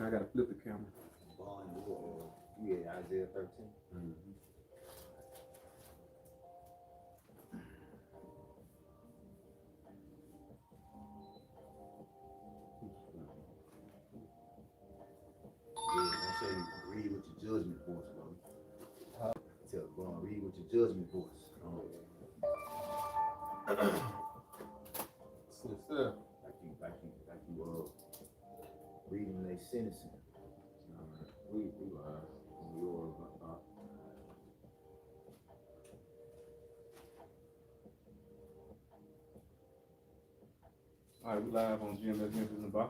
I gotta flip the camera. Yeah, Isaiah 13. Mm-hmm. Yeah, don't say read with your judgment voice, bro. Tell go on, read with your judgment voice. Sincere. Like you reading they sentencing. We live on yours. All right, we live on GMS Memphis in the bar.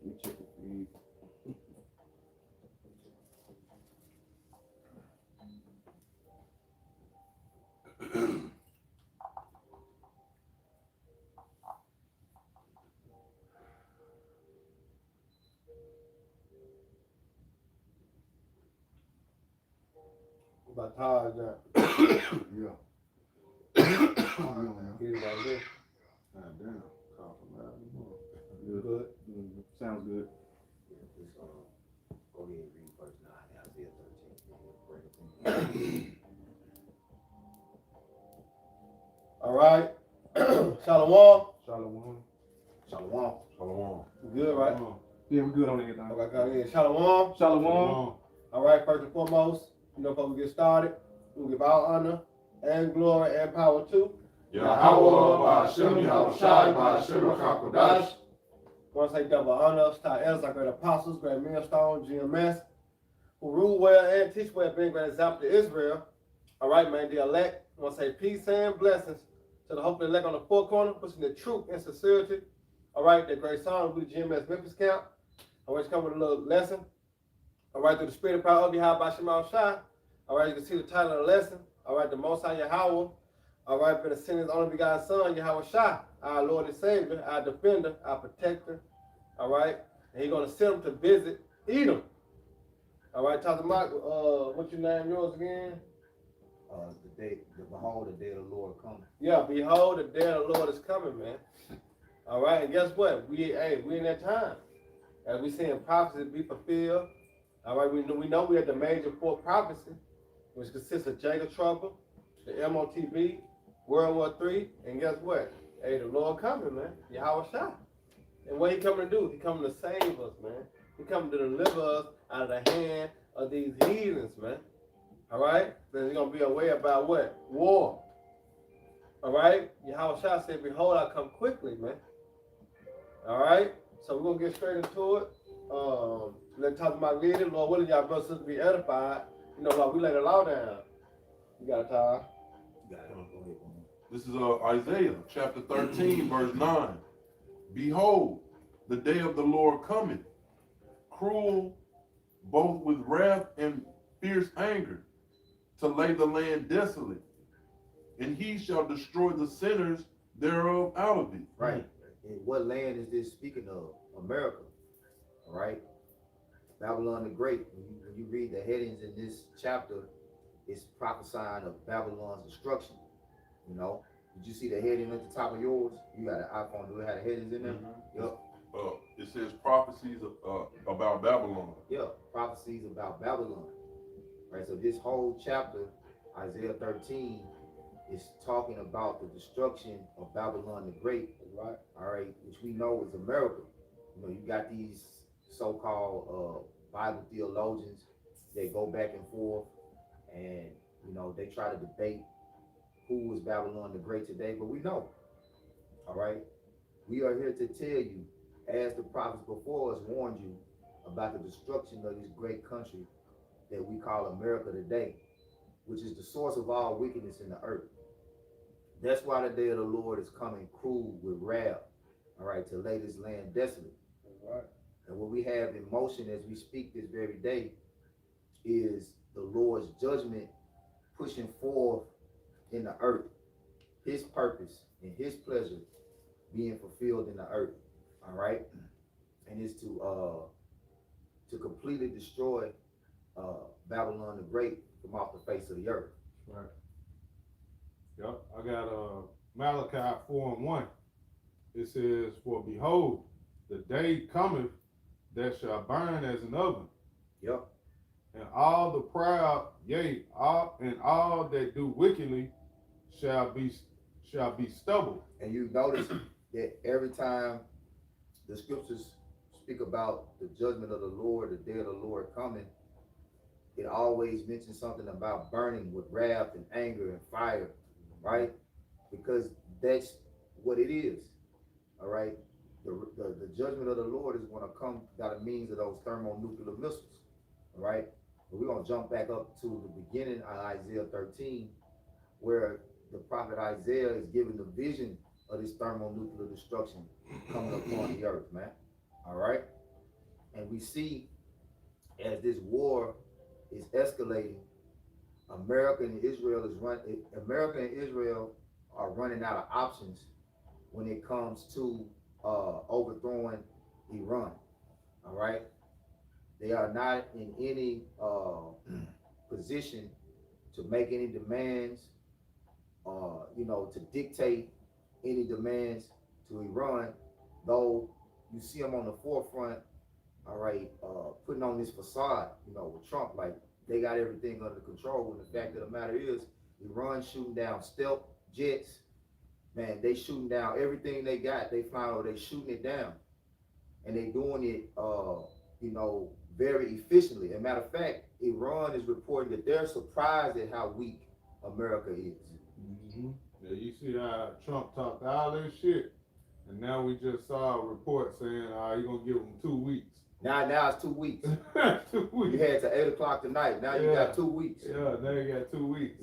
We check the feed. About tired now. Yeah. Get it right there. God damn. Call from loud. Good. Mm-hmm. Sounds good. Yeah, just go ahead and read verse 9, Isaiah 13. All right. Shalom. Shalom. Shalom. Shalom. We good, right? Yeah, we good on everything. Okay, got it. Shalom. Shalom. All right, first and foremost, before we get started, we'll give all honor and glory and power to Yahweh, Ba'ashem, Yahushai, Ba'ashem, HaKadosh. I want to say double honor to our elders, our great apostles, great millstone, GMS, who rule well and teach well, being great example to Israel. All right, man, the elect. I want to say peace and blessings to the hope of the elect on the four corner, pushing the truth and sincerity. All right, that great song, we the GMS Memphis camp. I want to come with a little lesson. All right, through the spirit and power of Yahweh Ba'ashem Yahushai. All right, you can see the title of the lesson. All right, the Most High Yahweh. All right, been a sin his only begotten Son, Yahweh Shai, our Lord and Savior, our defender, our protector. All right, and he's gonna send him to visit Edom. All right, talking about what's your name, yours again? Behold, the day of the Lord coming. Yeah, behold, the day of the Lord is coming, man. All right, and guess what? We in that time, as we seeing prophecies be fulfilled. All right, we know we had the major four prophecy, which consists of Jacob trouble, the MOTB, World War III, and guess what? Hey, the Lord coming, man. Yahweh Shai. And what he coming to do? He coming to save us, man. He coming to deliver us out of the hand of these heathens, man. All right? Then he's going to be aware about what? War. All right? Yahweh Shai said, behold, I come quickly, man. All right? So we're going to get straight into it. Let's talk about leading. Lord willing, y'all brothers and sisters be edified. You know, Lord, we lay the law down. You got a time? You got it. Go ahead. This is Isaiah chapter 13, verse 9. Behold, the day of the Lord cometh, cruel, both with wrath and fierce anger, to lay the land desolate, and he shall destroy the sinners thereof out of it. Right. And what land is this speaking of? America. All right. Babylon the Great. When you read the headings in this chapter, it's prophesying of Babylon's destruction. You know, did you see the heading at the top of yours? You got an iPhone. Do it have the headings in there? Mm-hmm. Yep. It says prophecies about Babylon. Yeah, prophecies about Babylon. Right. So this whole chapter, Isaiah 13, is talking about the destruction of Babylon the Great. Right. All right, which we know is America. You know, you got these so-called Bible theologians. They go back and forth, and you know they try to debate who is Babylon the Great today, but we know. All right, we are here to tell you, as the prophets before us warned you, about the destruction of this great country that we call America today, which is the source of all wickedness in the earth. That's why the day of the Lord is coming cruel with wrath, all right, to lay this land desolate. All right. And what we have in motion as we speak this very day is the Lord's judgment pushing forth in the earth, his purpose and his pleasure being fulfilled in the earth. All right. And it's to completely destroy Babylon the Great from off the face of the earth. Right. Yep. I got Malachi 4:1. It says, "For behold, the day cometh that shall burn as an oven, Yep. and all the proud, yea, all that do wickedly shall be stubble." And you notice that every time the scriptures speak about the judgment of the Lord, the day of the Lord coming, it always mentions something about burning with wrath and anger and fire, right? Because that's what it is. All right. The judgment of the Lord is going to come by the means of those thermonuclear missiles. All right. But we're going to jump back up to the beginning of Isaiah 13, where the prophet Isaiah is giving the vision of this thermonuclear destruction coming upon the earth, man. All right. And we see as this war is escalating, America and Israel are running out of options when it comes to overthrowing Iran. All right. They are not in any position to make any demands, to dictate any demands to Iran, though you see them on the forefront, all right, putting on this facade, with Trump, like they got everything under control. When the fact of the matter is, Iran shooting down stealth jets, man, they shooting down everything they got. They flying over, they shooting it down, and they doing it, very efficiently. As a matter of fact, Iran is reporting that they're surprised at how weak America is. Mm-hmm. Yeah, you see how Trump talked all this shit, and now we just saw a report saying you're gonna give him 2 weeks. Now it's 2 weeks. 2 weeks. You had to 8 o'clock tonight. Now you got 2 weeks. Yeah, now you got 2 weeks.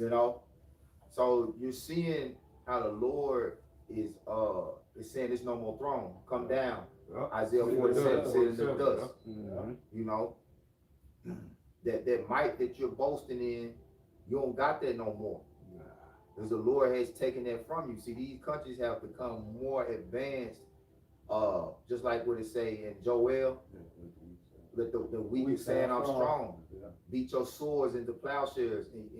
So you're seeing how the Lord is saying there's no more throne. Come down. Isaiah 47 said in the dust. Mm-hmm. That might that you're boasting in, you don't got that no more. Because the Lord has taken that from you. See, these countries have become more advanced, just like what it say in Joel. Let the weak say I'm strong. Beat your swords into plowshares and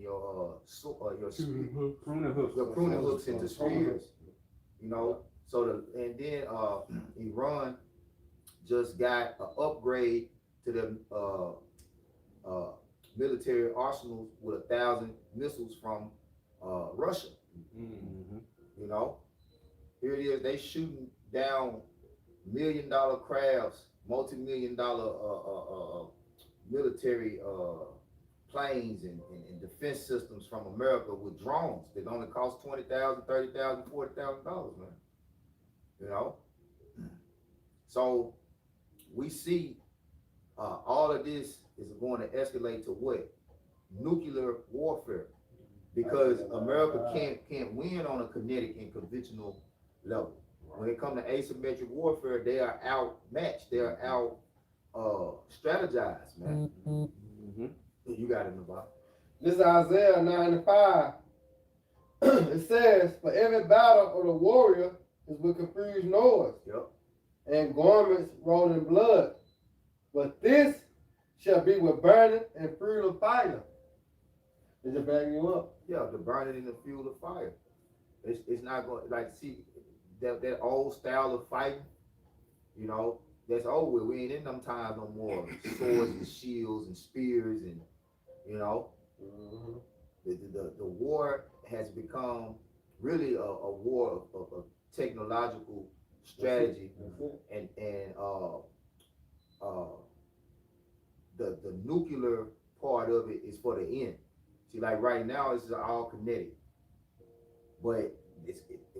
your pruning hooks into spears. So then Iran just got an upgrade to the military arsenals with 1,000 missiles from Russia. Mm-hmm. Here it is. They shooting down $1 million crafts, multi-million-dollar military planes and defense systems from America with drones that only cost $20,000, $30,000, $40,000, man. So we see all of this is going to escalate to what? Nuclear warfare, because America can't win on a kinetic and conventional level. When it comes to asymmetric warfare, they are outmatched. They are out strategized, man. Mm-hmm. You got it in the box. This is Isaiah 9:5. It says, "For every battle of the warrior is with confused noise, and garments rolled in blood. But this shall be with burning and fuel of fire." Is it backing you up? Yeah, the burning in the fuel of fire. It's not going see that old style of fighting. That's over. We ain't in them times no more. Swords and shields and spears and the war has become really a war of technological strategy, and the nuclear part of it is for the end. See, like right now, it's all kinetic, but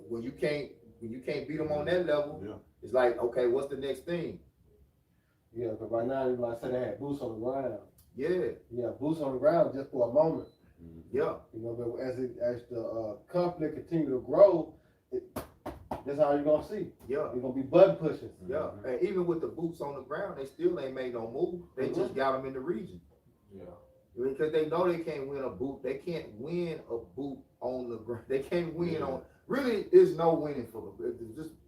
when you can't beat them on that level, it's like, okay, what's the next thing? Yeah, because right now, like I said, they had boots on the ground. Yeah, Boots on the ground just for a moment. Yeah. But as the conflict continue to grow, that's how you're gonna see. Yeah. You're gonna be button pushing. Yeah. And even with the boots on the ground, they still ain't made no move. They just got them in the region. Yeah. Because they know they can't win a boot. They can't win a boot on the ground. They can't win on really, there's no winning for them.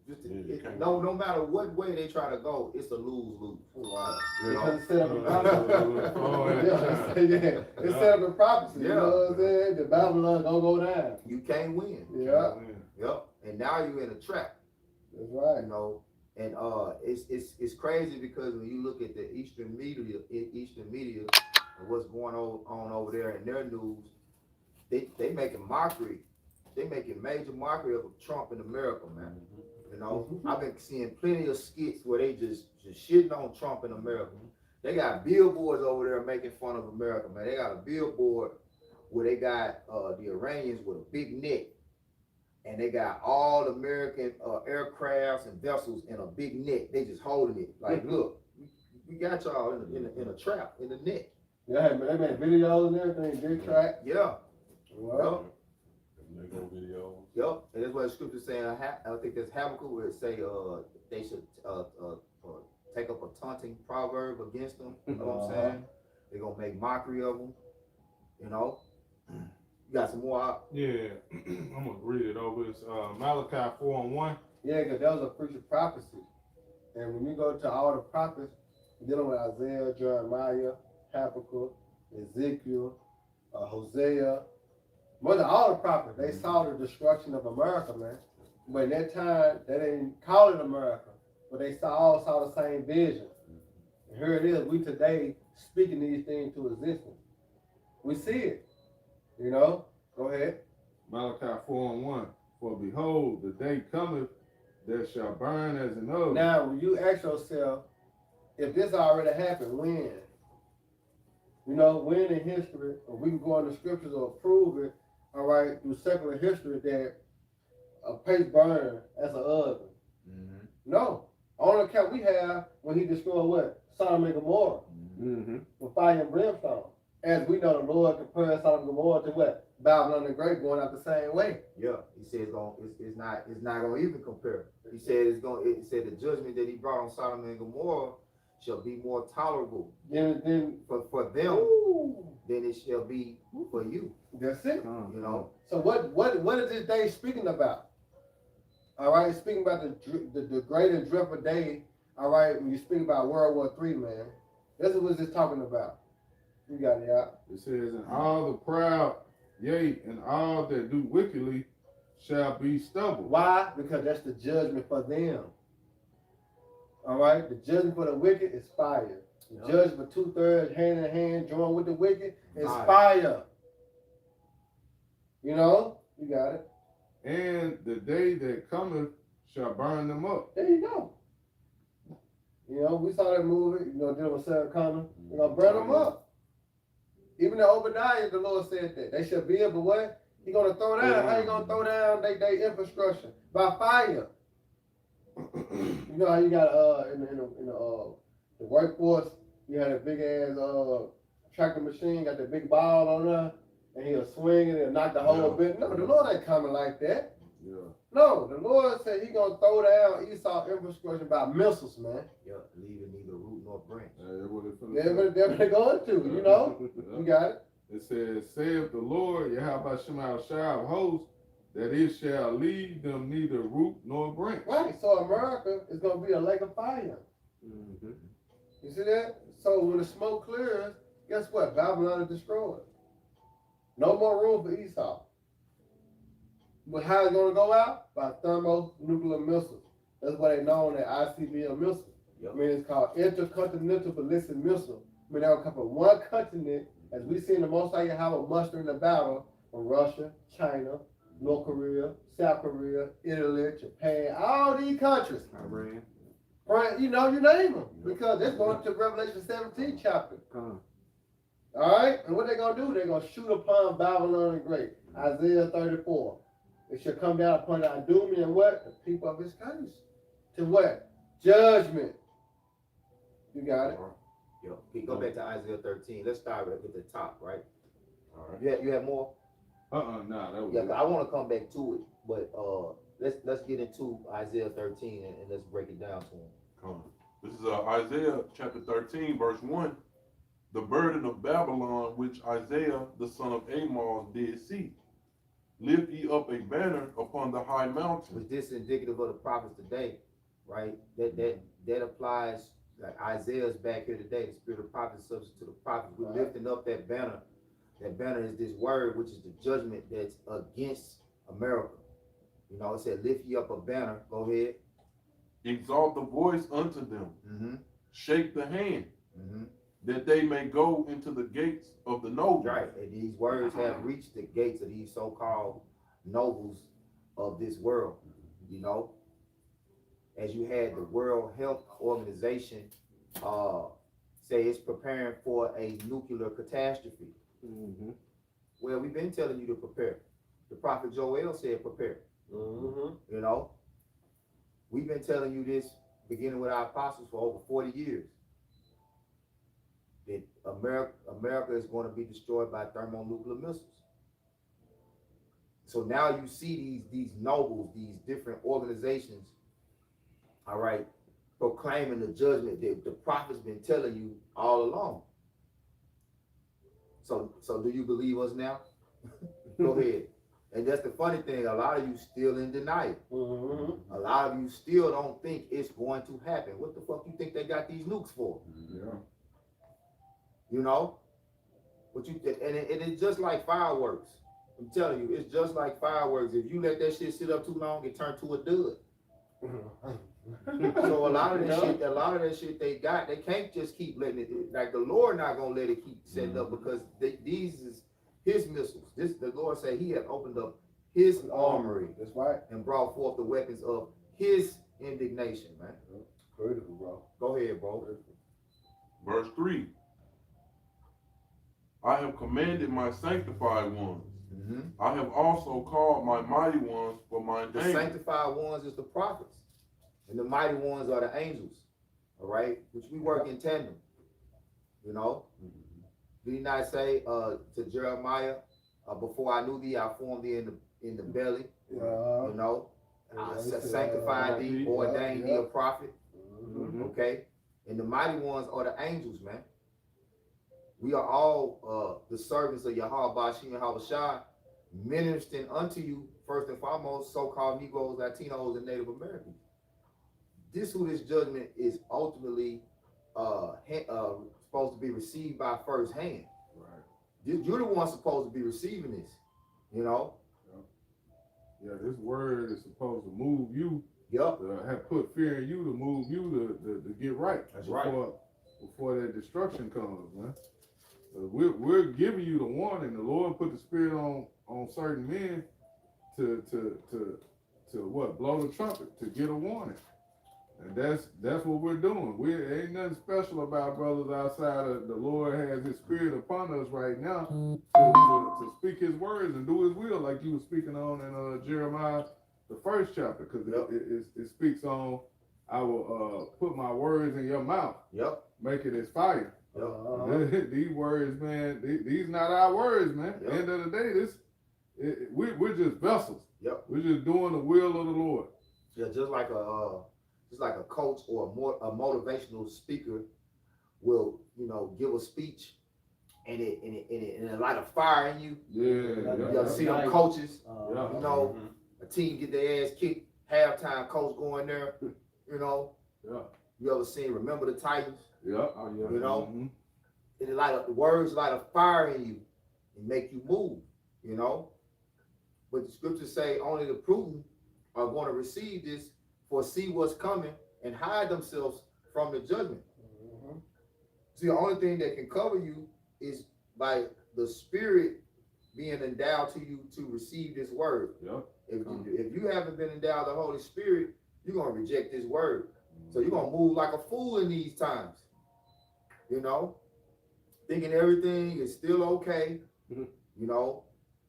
You can't No matter what way they try to go, it's a lose-lose. Right. You know? Because it's set up in prophecy. Oh, Yeah, it's set up in prophecy. You Yeah. know what I'm saying? The Babylon gonna go down. You can't win. Yeah, Yep. And now you're in a trap. that's right. You know, and it's crazy because when you look at the Eastern media, and what's going on over there in their news, they making mockery. They making major mockery of Trump in America, man. You know, I've been seeing plenty of skits where they just shitting on Trump in America. They got billboards over there making fun of America, man. They got a billboard where they got the Iranians with a big neck, and they got all American aircrafts and vessels in a big net. They just holding it like, look, we got y'all in a trap in the net. Yeah, they made videos and everything, big track. Yeah. Well, Lego videos. Yep, and that's what the scripture saying. I think that's Habakkuk where it say they should take up a taunting proverb against them. You know what I'm saying? They're gonna make mockery of them. You know. You got some more out? Yeah, I'm gonna read it over. It's Malachi 4:1. yeah, because that was a future prophecy. And when you go to all the prophets, dealing with Isaiah, Jeremiah, Habakkuk, Ezekiel, Hosea, more than all the prophets, they saw the destruction of America, man. But in that time, they didn't call it America, but they all saw the same vision. And here it is, we today speaking these things to existence. We see it, you know? Go ahead. Malachi 4:1. For behold, the day cometh that shall burn as an oven. Now, when you ask yourself, if this already happened, when? You know, when in history, or we can go in the scriptures or prove it, all right, through secular history that a place burned as an oven. Mm-hmm. No. On account we have when he destroyed what? Sodom and Gomorrah with fire and brimstone. As we know, the Lord compared Sodom and Gomorrah to what? Babylon the Great going out the same way. Yeah, he said it's not gonna even compare. He said it said the judgment that he brought on Sodom and Gomorrah shall be more tolerable Then for them ooh, than it shall be for you. that's it. You know. So what is this day speaking about? All right, it's speaking about the great and dreadful day. All right, when you speak about World War III, man, this is what it's talking about. You got it out. It says, and all the proud, yea, and all that do wickedly shall be stubble. Why? Because that's the judgment for them. All right, the judgment for the wicked is fire. The judgment for 2/3 hand in hand joined with the wicked is fire. You know, you got it. And the day that cometh shall burn them up. There you go. You know, we saw that movie, you know, dealing with Sarah Connor. They're going to burn them up. Even the Obadiah, the Lord said that. They shall build, but what? He going to throw down. How you going to throw down they infrastructure? By fire. You know how you got in the workforce, you had a big ass tractor machine, got that big ball on there, and he'll swing it and knock the whole bit. No, the Lord ain't coming like that. Yeah. No, the Lord said he gonna throw down Esau infrastructure by missiles, man. Yeah, leaving neither root nor branch. That's what it finna That's say. what they're going to, you know? Yeah. You got it? It says, saith the Lord, Yahweh Shema Shah of hosts, that it shall leave them neither root nor branch. Right, so America is gonna be a lake of fire. Mm-hmm. You see that? So when the smoke clears, guess what? Babylon is destroyed. No more room for Esau. But how it's gonna go out? By thermonuclear missiles. That's why they known as ICBM missiles. Yep. I mean, it's called intercontinental ballistic missile. I mean, they'll come from one continent, as we seen the Most High have a muster in the battle from Russia, China, North Korea, South Korea, Italy, Japan, all these countries. Iran. Right, you know, you name them, because it's going to Revelation 17 chapter. All right, and what they're gonna do? They're gonna shoot upon Babylon the Great. Isaiah 34. It shall come down upon the Idumea and what? The people of his case. To what? Judgment. You got it. Yo, go back to Isaiah 13. Let's start at the top, right? All right. You have more? Nah, that was Yeah, it. I want to come back to it, but let's get into Isaiah 13 and let's break it down to him. This is Isaiah chapter 13, verse 1. The burden of Babylon, which Isaiah the son of Amos did see. lift ye up a banner upon the high mountain. Was this indicative of the prophets today, right? That applies. Like Isaiah's back here today. The spirit of prophet is subject to the prophets. We're lifting up that banner. That banner is this word, which is the judgment that's against America. You know, it said, lift ye up a banner. Go ahead. Exalt the voice unto them. Mm-hmm. Shake the hand, Mm-hmm. that they may go into the gates of the nobles. Right. And these words have reached the gates of these so-called nobles of this world. You know, as you had the World Health Organization say it's preparing for a nuclear catastrophe. Mm-hmm. Well, we've been telling you to prepare. The prophet Joel said prepare. Mm-hmm. You know, we've been telling you this beginning with our apostles for over 40 years. That America is going to be destroyed by thermonuclear missiles. So now you see these nobles, these different organizations, all right, proclaiming the judgment that the prophet's been telling you all along. So do you believe us now? Go ahead. And that's the funny thing, a lot of you still in denial. Mm-hmm. A lot of you still don't think it's going to happen. What the fuck you think they got these nukes for? Yeah. You know? What you and it's just like fireworks. I'm telling you, it's just like fireworks. If you let that shit sit up too long, it turns to a dud. So a lot of that shit they got, they can't just keep letting it. Like the Lord not gonna let it keep setting up because these is His missiles. The Lord said He had opened up His armory. That's right. And brought forth the weapons of His indignation, man. Critical, bro. Go ahead, bro. Verse 3. I have commanded my sanctified ones. Mm-hmm. I have also called my mighty ones for mine The anger. sanctified ones is the prophets, and the mighty ones are the angels. All right, which we work in tandem. You know, did He not say to Jeremiah, before I knew thee, I formed thee in the belly. You know, I sanctified thee, ordained thee a prophet. Mm-hmm. Okay, and the mighty ones are the angels, man. We are all the servants of Yahweh Bashim Yahweh Shai, ministering unto you, first and foremost, so-called Negroes, Latinos, and Native Americans. This judgment is ultimately supposed to be received by first hand. Right. You're the one supposed to be receiving this, you know? Yeah, this word is supposed to move you. Yep. Have put fear in you to move you to get right. That's Before that destruction comes, man. We're giving you the warning. The Lord put the spirit on certain men to what? Blow the trumpet, to get a warning. And that's what we're doing. We ain't nothing special about brothers outside of the Lord has His spirit upon us right now to speak His words and do His will, like you were speaking on in Jeremiah, the 1st chapter, because it speaks on, I will put my words in your mouth. Yep. Make it as fire. Yep. These words, man, these not our words, man. Yep. End of the day, we're just vessels. Yep. We're just doing the will of the Lord. Yeah, just like a coach or a motivational speaker will, you know, give a speech and it light a fire in you. Yeah. You see them coaches, Yeah. you know, a team get their ass kicked, halftime coach going there, you know. Yeah. You ever seen Remember the Titans? Yeah. You know, Mhm. it light the words light a fire in you and make you move, you know. But the scriptures say only the prudent are going to receive this, foresee what's coming, and hide themselves from the judgment. Mm-hmm. See, the only thing that can cover you is by the Spirit being endowed to you to receive this word. Yep. If you haven't been endowed the Holy Spirit, you're going to reject this word. So you're going to move like a fool in these times. You know, thinking everything is still okay, you know,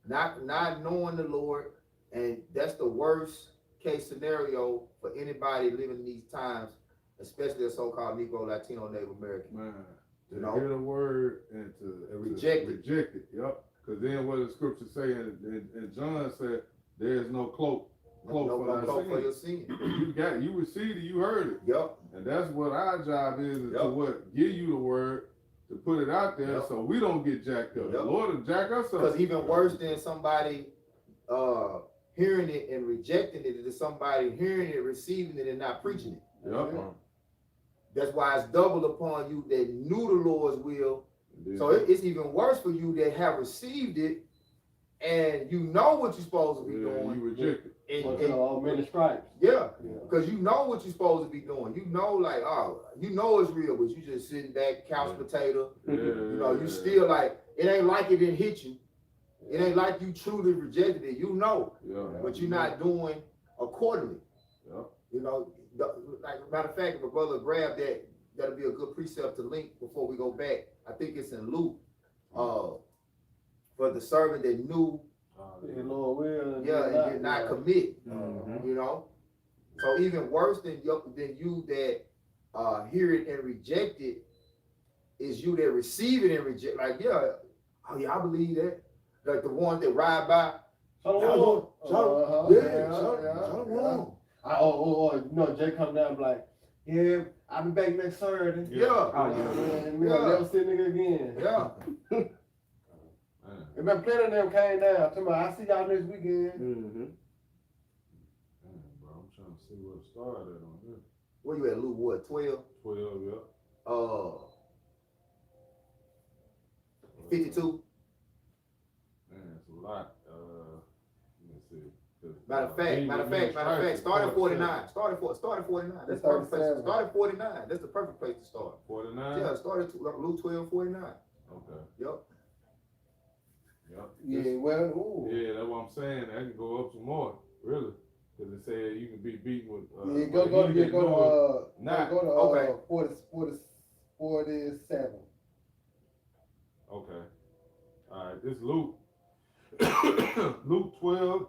not knowing the Lord. And that's the worst case scenario for anybody living in these times, especially a so-called Negro, Latino, Native American. Man, You to know? hear the word and to reject it. Reject it. Yep. Because then what the scripture say, and John said, there is no cloak for your sin. You received it, you heard it. Yep. And that's what our job is Yep. to what? Give you the word, to put it out there Yep. so we don't get jacked up. Yep. The Lord will jack us up. Because even worse than somebody hearing it and rejecting it to somebody hearing it, receiving it, and not preaching it. Yep. That's why it's doubled upon you that knew the Lord's will. So it's even worse for you that have received it and you know what you're supposed to be doing. You reject it. All many stripes. Yeah, because you know what you're supposed to be doing. You know, like, oh, you know it's real, but you just sitting back, couch potato. You know, you still like, it ain't like it didn't hit you. It ain't like you truly rejected it. You know, but you're not doing accordingly. You know, like matter of fact, if a brother grab that, that'll be a good precept to link before we go back. I think it's in Luke. For the servant that knew, Lord will, and did not commit. You know, so even worse than you that hear it and reject it is you that receive it and reject. Like, oh yeah, I believe that. Like the ones that ride by. Shalom. Shalom. Jay come down and be like, yeah, I'll be back next Saturday. Never see nigga again. Yeah. And then plenty of them came down. Talking about, I see y'all next weekend. Damn, bro, I'm trying to see where it started on this. Where you at, Luke? What, 12? 12, yeah. 52. Man, it's a lot. Let me see. Matter of fact, start at 49. Start at 49. That's the perfect place. Start at 49. That's the perfect place to start. 49? Yeah, start at Luke 12, 49. Okay. Yep. Yeah, well, yeah, that's what I'm saying. I can go up some more, really, because it said you can be beaten with. go to 47. Okay. All right. This Luke, Luke 12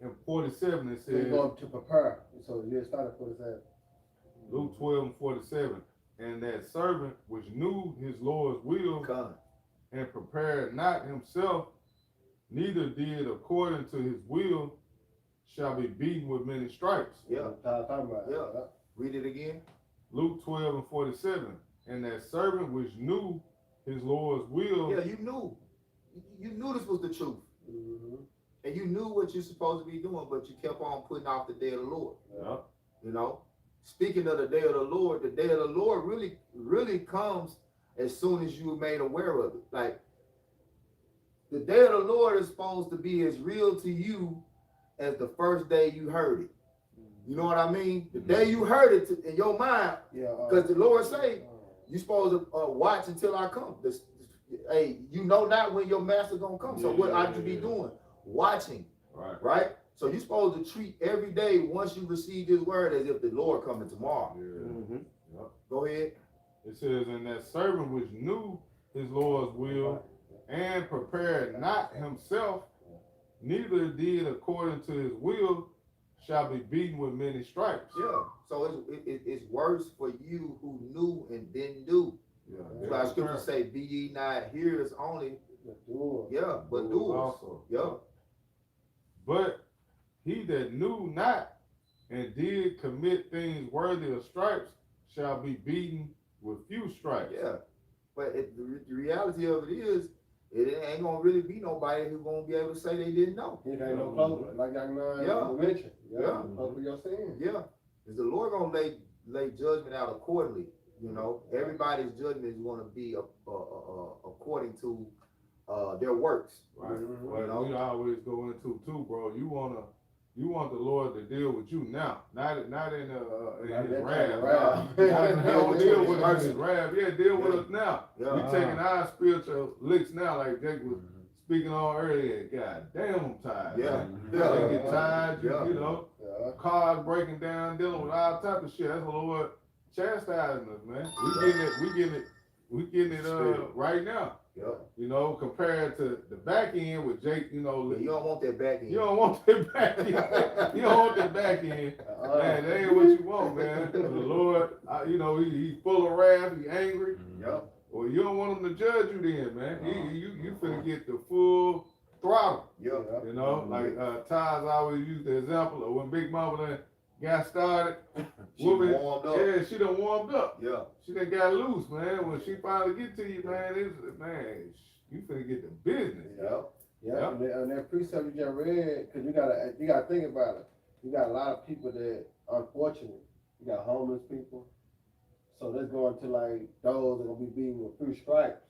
and 47. It So you're says going to prepare. So you start at 47. Luke 12 and 47, and that servant which knew his Lord's will. And prepared not himself, neither did according to his will, shall be beaten with many stripes. Read it again. Luke 12 and 47. And that servant which knew his Lord's will. Yeah, you knew. You knew this was the truth. And you knew what you're supposed to be doing, but you kept on putting off the day of the Lord. You know? Speaking of the day of the Lord really comes as soon as you were made aware of it. Like, the day of the Lord is supposed to be as real to you as the first day you heard it. You know what I mean? The day you heard it in your mind, because the Lord say, you're supposed to watch until I come. Hey, you know not when your master gonna come. So what ought you be doing? Watching. Right? So you're supposed to treat every day once you receive this word as if the Lord coming tomorrow. Go ahead. It says, and that servant which knew his Lord's will and prepared not himself, neither did according to his will, shall be beaten with many stripes. Yeah. So it's worse for you who knew and didn't do. That's why scripture say, be ye not hearers only. But doers also. But he that knew not and did commit things worthy of stripes shall be beaten with few stripes. But the reality of it is, it ain't gonna really be nobody who's gonna be able to say they didn't know. It ain't no closer, like I mentioned. For your sin. Is the Lord gonna lay judgment out accordingly? You know, everybody's judgment is gonna be according to their works. Right. Well, we always go into too, bro. You want the Lord to deal with you now, not in his wrath. Don't deal with us in his wrath. Yeah, deal with us now. We taking our spiritual licks now, like Jake was speaking on earlier. God damn, I'm tired. You get tired. You know, cars breaking down, dealing with all type of shit. That's the Lord chastising us, man. We getting it right now. You know, compared to the back end with Jake, you know. You don't want that back end. You don't want that back end. You don't want that back end. Man, that ain't what you want, man. The Lord, you know, he's full of wrath, he's angry. Well, you don't want him to judge you then, man. You finna get the full throttle. You know, like Ty's always used the example of when Big Mama got started. Warmed up. Yeah, she done warmed up. She done got loose, man. When she finally get to you, man, you finna get the business. Yeah, and that precept you just read, because you gotta think about it. You got a lot of people that unfortunate. You got homeless people, so let's go into like those that gonna be beaten with 3 stripes.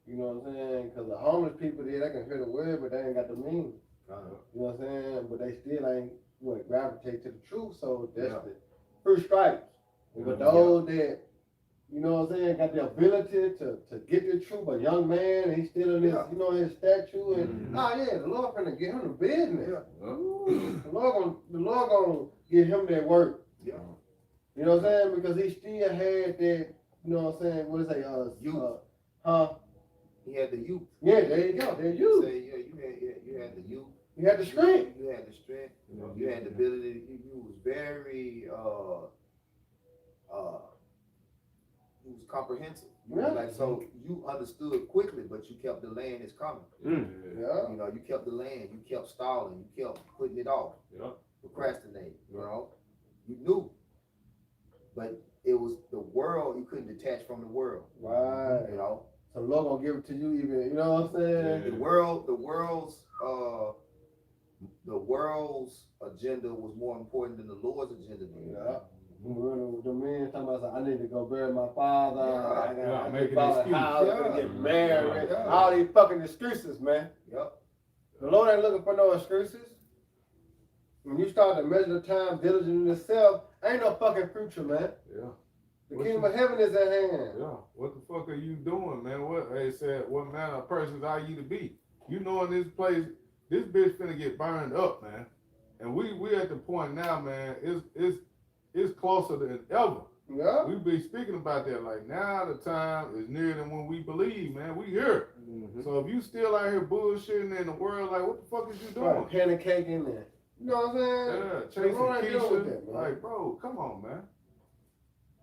You know what I'm saying? Because the homeless people there, they can hear the word, but they ain't got the meaning. You know what I'm saying? But they still ain't gravitate to the truth. So that's the 3 stripes. But those that, you know what I'm saying, got the ability to get the truth, a young man, and he's still in his, you know, his statue, and the Lord gonna get him the business. The Lord gonna give him that work. You know what I'm saying? Because he still had that, you know what I'm saying, what is that, youth. He had the youth. Yeah, there you go. There's you. You had the youth. You had the strength. You had the strength. You had the ability. You was very he was comprehensive. Like, so you understood quickly, but you kept delaying his coming. Yeah. You know, you kept delaying, you kept stalling, you kept putting it off, procrastinating. You know, you knew, but it was the world. You couldn't detach from the world. Right. You know. So the Lord gonna give it to you, even, you know what I'm saying? The world's agenda was more important than the Lord's agenda. Yeah. The men talking about, I need to go bury my father. I got to buy a house, I gotta get married. All these fucking excuses, man. The Lord ain't looking for no excuses. When you start to measure the time diligent in itself, ain't no fucking future, man. The kingdom of heaven is at hand. What the fuck are you doing, man? What they said, what manner of persons are you to be? You know, in this place, this bitch finna get burned up, man. And we at the point now, man, it's closer than ever. We be speaking about that, like, now the time is nearer than when we believe, man. We here. So if you still out here bullshitting in the world, like, what the fuck is you doing? Right, pen and cake in there. You know what I'm saying? Chasing Keisha. Like, bro, come on, man.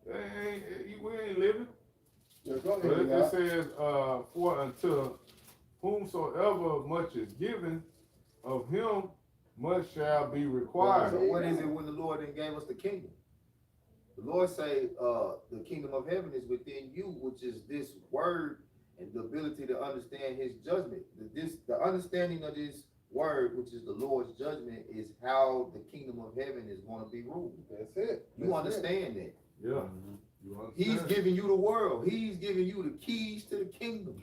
We ain't living. But it says, for unto whomsoever much is given, of him much shall be required. So what is it when the Lord then gave us the kingdom? The Lord say, the kingdom of heaven is within you, which is this word and the ability to understand his judgment. The understanding of this word, which is the Lord's judgment, is how the kingdom of heaven is going to be ruled. That's it. You understand that? Yeah. He's giving you the world. He's giving you the keys to the kingdom.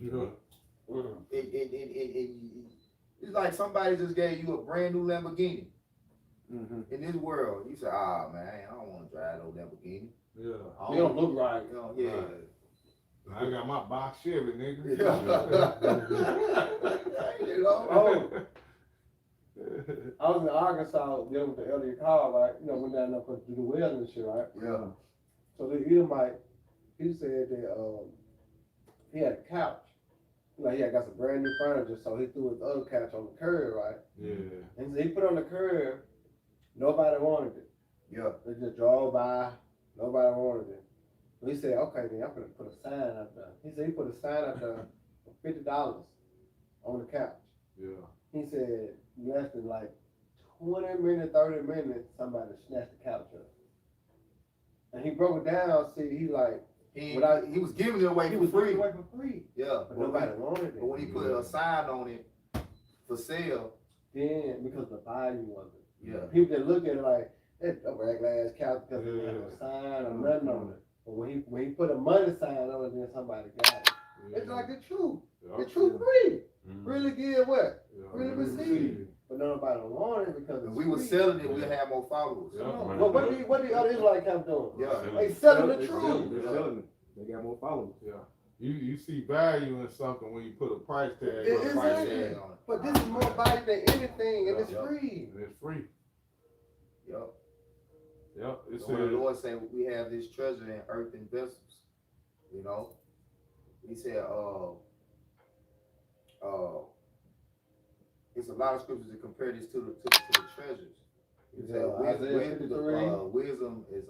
It's like somebody just gave you a brand new Lamborghini. In this world, you say, man, I don't want to drive no Lamborghini. You don't look right. You know, I got my box Chevy, nigga. You know? I was in Arkansas dealing with the elderly car, right? You know, went down there to do the wells and shit, right? So the Edomite, he said that he had a couch. You know, he had got some brand new furniture, so he threw his other couch on the curb, right? And so he put it on the curb. Nobody wanted it. They just drove by. Nobody wanted it. So he said, okay, then I'm gonna put a sign out there. He said he put a sign out there for $50 on the couch. He said less than like 20 minutes, 30 minutes, somebody snatched the couch up. And he broke it down. See, he like he was giving it away for free. But nobody wanted it. But when he put a sign on it for sale, then because the value wasn't. People that look at it like that's a regular ass couch because it had no sign or nothing on it. But when he put a money sign on it, then somebody got it. It's like the truth. The truth free. Really give what? Really receive. But nobody want it because we were selling it, we'll have more followers. Well, what the other Israelites kept doing? They selling the truth. They're selling it. They got more followers. You see value in something when you put a price tag on it. But this is more value than anything, and it's free. And it's free. It So when the Lord said we have this treasure in earthen vessels, you know, he said, it's a lot of scriptures that compare this to the treasures. He said wisdom is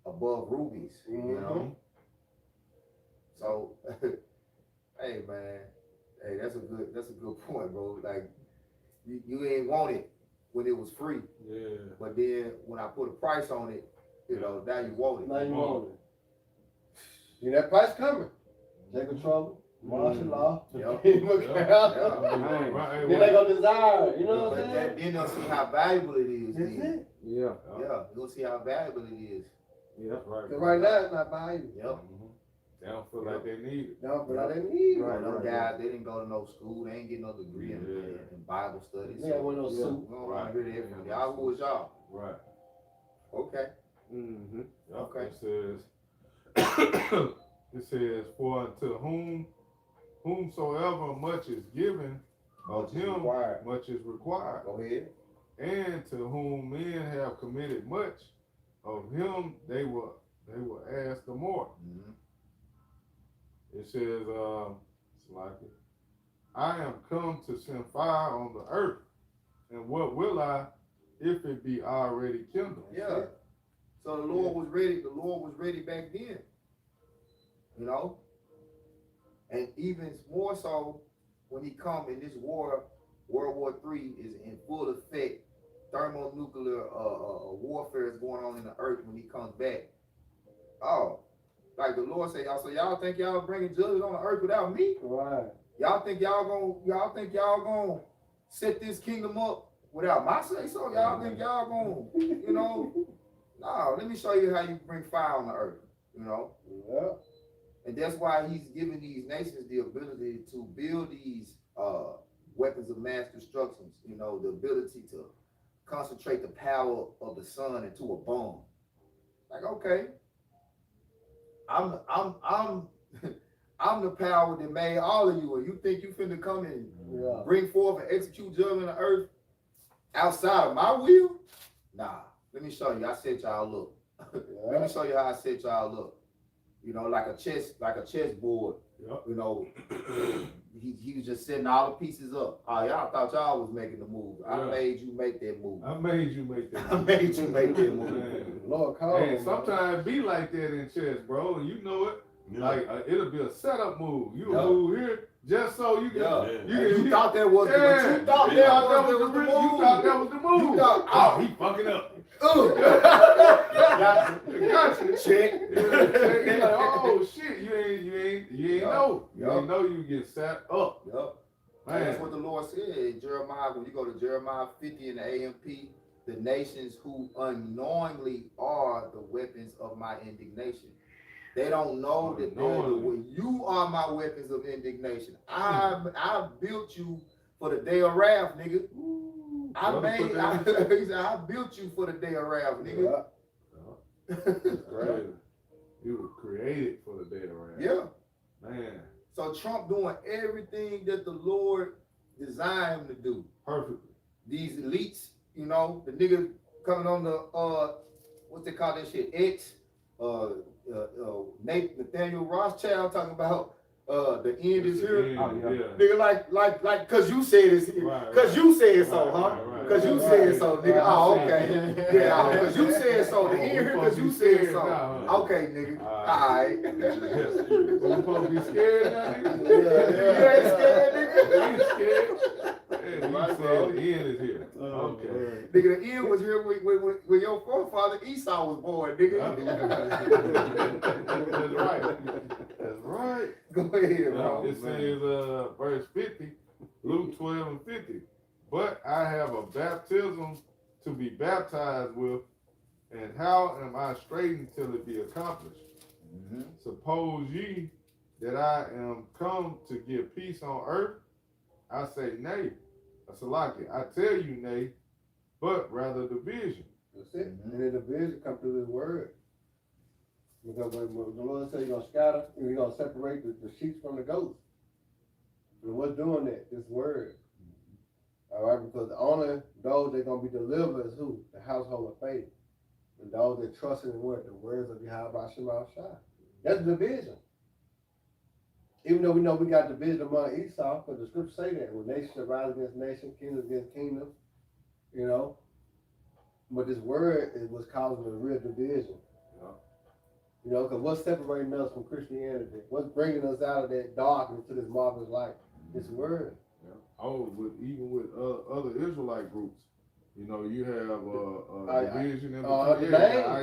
above rubies, you know. So, hey man, that's a good point, bro. Like you ain't want it when it was free, but then when I put a price on it, you know, now you want it. Now you want it. See that price coming. Jacob trouble. martial law. Yup. Then Right, they gonna desire, you know what I'm But saying? then they'll see how valuable it is. That's then. it. Yeah. Yeah, you'll see how valuable it is. Yeah. right. Cause right now it's not valuable. Yep. They don't feel like they need it. No, but I didn't need it. Right, Them right, guys, they didn't go to no school. They ain't get no degree in Bible studies. They ain't want no we suit. don't want to hear that from y'all. Who is y'all? Right. Okay. Mm-hmm. Yep. Okay. It says, for to whomsoever much is given, of Much is him required. much is required. Go ahead. And to whom men have committed much, of him they will ask the more. Mm-hmm. It says, it's like it. I am come to send fire on the earth, and what will I, if it be already kindled? Yeah. So the Lord was ready. The Lord was ready back then. You know, and even more so when he come in this war, World War III is in full effect. Thermonuclear warfare is going on in the earth when he comes back. Oh, like the Lord said, y'all. So y'all think y'all bringing judgment on the earth without me? Right. Y'all think y'all gonna set this kingdom up without my say so? Y'all think y'all gonna, you know? No, let me show you how you bring fire on the earth, you know? Yeah. And that's why he's giving these nations the ability to build these weapons of mass destruction, you know, the ability to concentrate the power of the sun into a bomb. Like, okay, I'm I'm the power that made all of you, and you think you finna come and bring forth and execute judgment on the earth outside of my will? Nah, let me show you. I set y'all up. Let me show you how I set y'all up. You know, like a chessboard. Yep. You know, he was just setting all the pieces up. Oh, y'all thought y'all was making the move. I made you make that move. I made you make that. I made you make that move. Man. Lord, call Hey, sometimes it be like that in chess, bro, and you know it. Yeah. Like it'll be a setup move. You Yeah. move here just so you can. Yeah. You thought that was the Yeah. you thought You that thought was the move. move. You thought that was the move. You thought, oh, he fucking up. Gotcha. Check. You're like, oh shit, you ain't Yup. know. You Yup. ain't know you get set up. Yup. Man. That's what the Lord said in Jeremiah. When you go to Jeremiah 50 in the AMP, the nations who unknowingly are the weapons of my indignation. They don't know that you are my weapons of indignation. I built you for the day of wrath, nigga. I built you for the day of wrath, nigga. Right. You were created for the day of wrath. Yeah. Man. So Trump doing everything that the Lord designed him to do. Perfectly. These elites, you know, the nigga coming on the what they call that shit, X, Nathaniel Rothschild talking about the end is here. Nigga, like, cause you said it's here. Right, Cause right. you said so, Right, huh? right, Cause you right. said so, nigga. Oh, Right. okay. Yeah, cause you said so. The end here, cause you said so. Nah. Okay, nigga. Alright. We supposed to be scared now, nigga? You ain't scared, nigga? You ain't scared? Yeah, Right, you bro. said the end is here. Okay. Nigga, the end was here when your forefather Esau was born, nigga. That's right. That's right. Go ahead, bro. It says, verse 50, Luke 12 and 50. But I have a baptism to be baptized with, and how am I straitened till it be accomplished? Mm-hmm. Suppose ye that I am come to give peace on earth? I say nay. Salaki, I tell you nay, but rather division. That's it. And then the vision come through this word. Because when the Lord said you're gonna scatter, you're gonna separate the sheep from the goats. So what's doing that? This word. All right, because only those that are gonna be delivered is who? The household of faith. And those that trust in the word, the words of Yahweh Shema Shai. That's the division. Even though we know we got division among Esau, because the scriptures say that when nation rise against nation, kingdom against kingdom, you know. But this word is what's causing the real division. You know, because what's separating us from Christianity? What's bringing us out of that darkness to this marvelous light? This word. Yeah. Oh, even with other Israelite groups, You know, you have a division in the between, name? the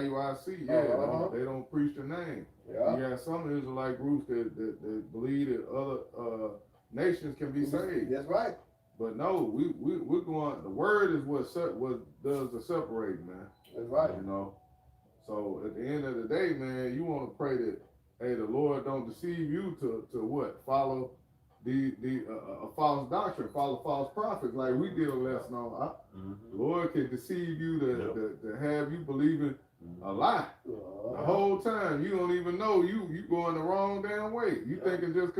IUIC, they don't preach the name. Yeah. You got some Israelite groups that believe that other nations can be saved. That's right. But no, we're going, the word is what does the separating, man. That's right. You know? So at the end of the day, man, you want to pray that, hey, the Lord don't deceive you to what? Follow a false doctrine, follow false prophets, like we did a lesson on. The Lord can deceive you to have you believing a lie. The whole time you don't even know you going the wrong damn way. You thinking just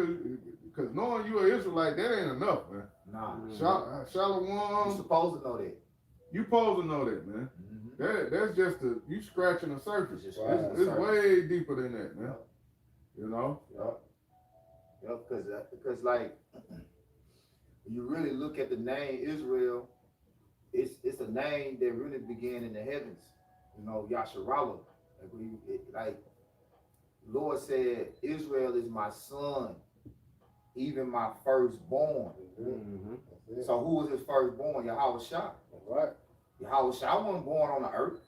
cause knowing you an Israelite, that ain't enough, man. Nah. Shalom. You're supposed to know that. You supposed to know that, man. That's just you scratching the surface. Just It's way deeper than that, man. You know? Yeah, because like when you really look at the name Israel, it's a name that really began in the heavens. You know, Yasharallah. Like Lord said, Israel is my son, even my firstborn. So who was his firstborn? Yahweh Shah. Right. Yahweh Shah wasn't born on the earth.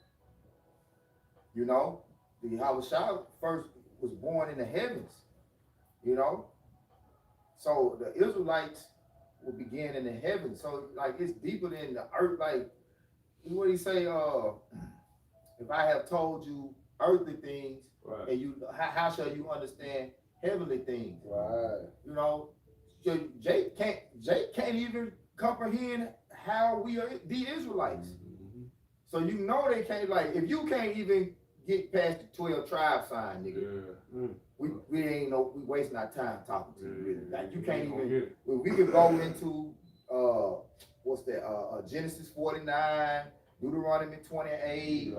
You know, the Yahweh Shah first was born in the heavens. You know, so the Israelites will begin in the heavens. So like it's deeper than the earth. Like what he say? If I have told you earthly things, Right. and you, how shall you understand heavenly things? Right. You know, Jake can't even comprehend how we are the Israelites. So you know they can't, like, if you can't even get past the 12 tribe sign, nigga, we ain't we wasting our time talking to you, really. Like you can't even, we can go into what's that, Genesis 49, Deuteronomy 28,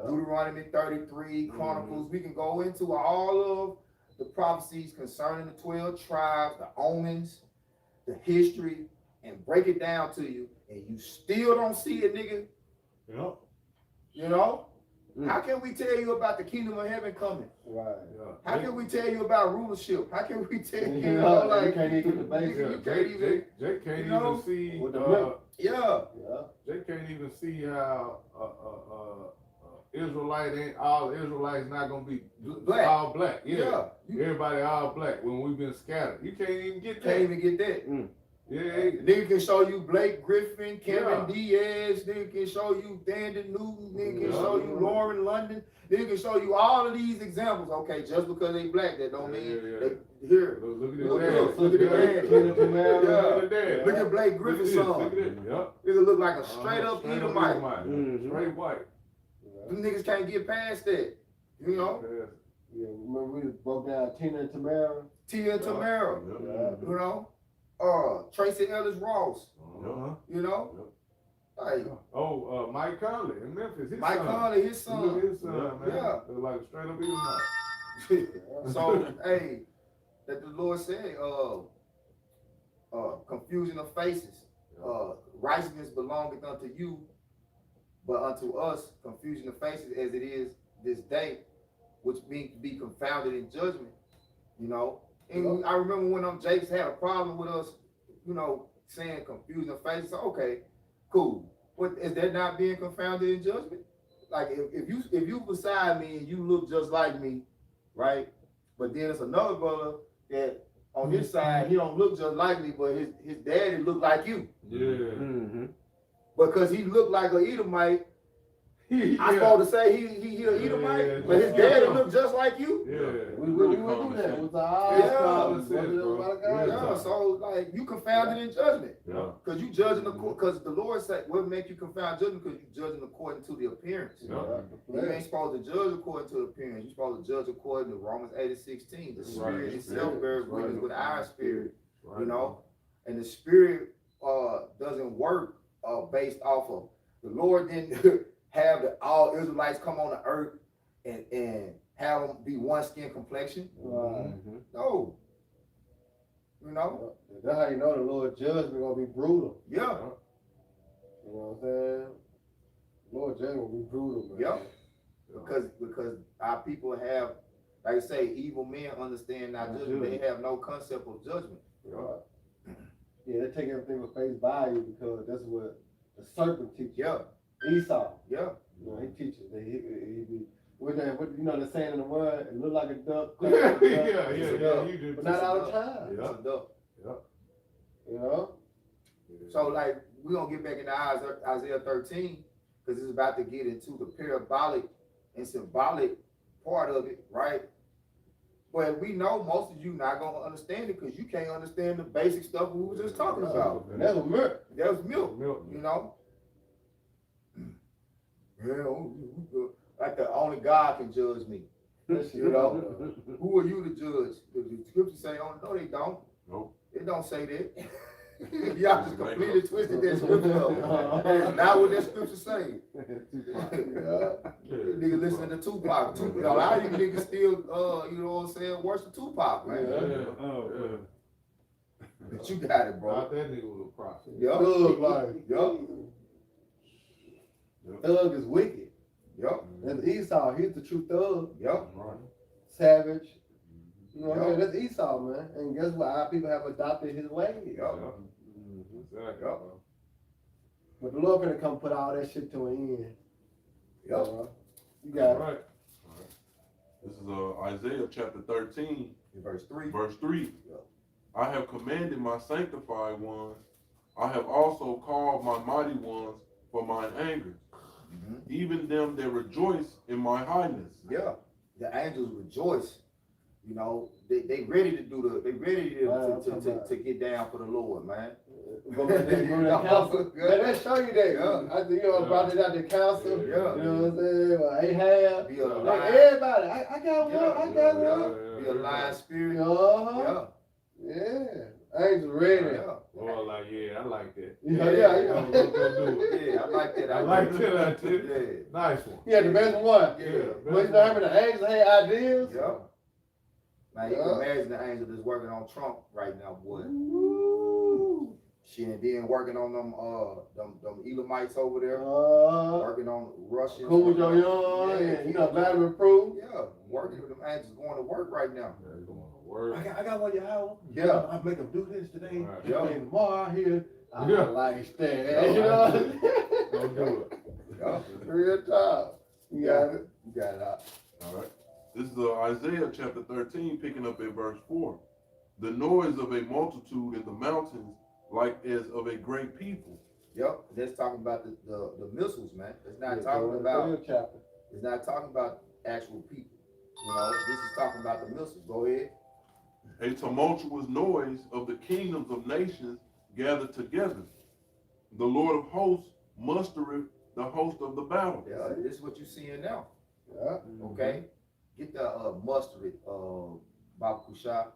Deuteronomy 33, Chronicles. We can go into all of the prophecies concerning the 12 tribes, the omens, the history, and break it down to you, and you still don't see it, nigga. Yep. You know? How can we tell you about the kingdom of heaven coming? Right. How can we tell you about rulership? How can we tell you, You like, can't even get the basics. you can't even, Jake can't you know, even see. yeah. Jake can't even see how Israelite ain't all Israelites not gonna be Black. all black. Yeah. Everybody all black when we've been scattered. You can't even get that. Can't even get that. Yeah. Nigga can show you Blake Griffin, Kevin Diaz, nigga can show you Dandy Newton, nigga can show you Lauren London, nigga can show you all of these examples. Okay, just because they black, that don't mean they here. Look at the dad. Look at Blake Griffin's son. Nigga look like a straight up Edomite. Straight white. Them niggas can't get past that. You know? Yeah, remember we broke down Tina and Tamara? Tia and Tamara. You know? Tracy Ellis Ross. You know? Like, Mike Conley in Memphis. Mike Conley, his son. Look at his son, man. Yeah. Look like a straight up Edomite. So, hey, that the Lord said, confusion of faces. Righteousness belongeth unto you, but unto us confusion of faces as it is this day, which means to be confounded in judgment. You know? And I remember when Jakes had a problem with us, you know, saying confusion of faces. Okay, cool. What is that not being confounded in judgment? Like if you beside me and you look just like me, right? But then it's another brother that on his side he don't look just like me, but his daddy look like you. Yeah. Because he looked like an Edomite. I supposed to say he an Edomite, but his daddy look just like you. We would do that. With the So like you confounded in judgment. Because you judging because the Lord said what make you confound judgment because you judging according to the appearance. You ain't supposed to judge according to the appearance. You're supposed to judge according to Romans 8:16. The spirit itself bears witness with our spirit. You know, and the spirit doesn't work based off of the Lord didn't have all Israelites come on the earth and have them be one skin complexion. No. You know? That's how you know the Lord's judgment gonna be brutal. Yeah. You know what I'm saying? Lord judgment will be brutal, man. Yeah. Because our people have, like I say, evil men understand not judgment. They have no concept of judgment. Yeah, they take everything with face value because that's what The serpent teacher. Yeah, Esau. yeah. You know, he teaches that he what you know the saying in the word, it look like a duck, Yeah, quack like a duck, yeah, it's a yeah, duck. you do. But not all the It's time. Yeah. a duck. You know? So like we're gonna get back into Isaiah 13 because it's about to get into the parabolic and symbolic part of it, right? But we know most of you not gonna understand it because you can't understand the basic stuff we were just talking about. And that's a miracle. That was milk, Milk. you know. Yeah, like the only God can judge me. You know, who are you to judge? The scriptures say, "Oh no, they don't. Nope. It don't say that." Y'all just completely twisted that scripture up. That's not what that scripture say. Nigga listen to Tupac. You know, a lot of you niggas still, you know what I'm saying, worship Tupac, man. Yeah. Oh, But you got it, bro. Thought that nigga was a prophet. Yup. Thug life. Yup. Thug is wicked. Yup. That's Esau. He's the true thug. Yup. Right. Savage. You know what I mean? Yup. That's Esau, man. And guess what? Our people have adopted his ways. Yup. Exactly. Yup. But the Lord gonna come put all that shit to an end. Yup. You got it. Right. This is Isaiah chapter 13, In verse 3. verse 3. Yeah. I have commanded my sanctified ones. I have also called my mighty ones for mine anger, even them that rejoice in my highness. Yeah. The angels rejoice. You know, they ready to do they ready to get down for the Lord, man. Go to the council. Man, that show you that. Yeah. I think you know, brought it out the council. Yeah. You know what I'm saying? Well, Ahab. Be a Like, lion. everybody. I got one. I got one. Be a lion spirit. Uh-huh. Yeah. Yeah. Angels ready. Yeah. Lord, like, yeah, I like that. Yeah. Go do it. Yeah, I like that. I like that. Yeah. Nice one. Yeah, the best one. Yeah. But you know how many angels had ideas? Yeah. Man, you can Yeah. imagine the angel that's working on Trump right now, boy. Woo. She and then working on them Elamites over there, working on Russians. Cool with your young, and you know, battery proof. Yeah, working with them angels going to work right now. Yeah, you going to work. I got one your house. Yeah. I make them do this today. Right. Yeah. And tomorrow here, I Yeah. like that. Yeah. You know? Go do it. Yeah. Real talk. You got it. You got it out. All right. This is Isaiah chapter 13, picking up at verse 4. The noise of a multitude in the mountains, like as of a great people. Yep. That's talking about the missiles, man. It's not Yeah, talking go about. to the chapter. It's not talking about actual people. You know, this is talking about the missiles. Go ahead. A tumultuous noise of the kingdoms of nations gathered together. The Lord of hosts mustereth the host of the battle. Yeah, this is what you're seeing now. Yeah. Okay. Get the mustard, Bob Kusha.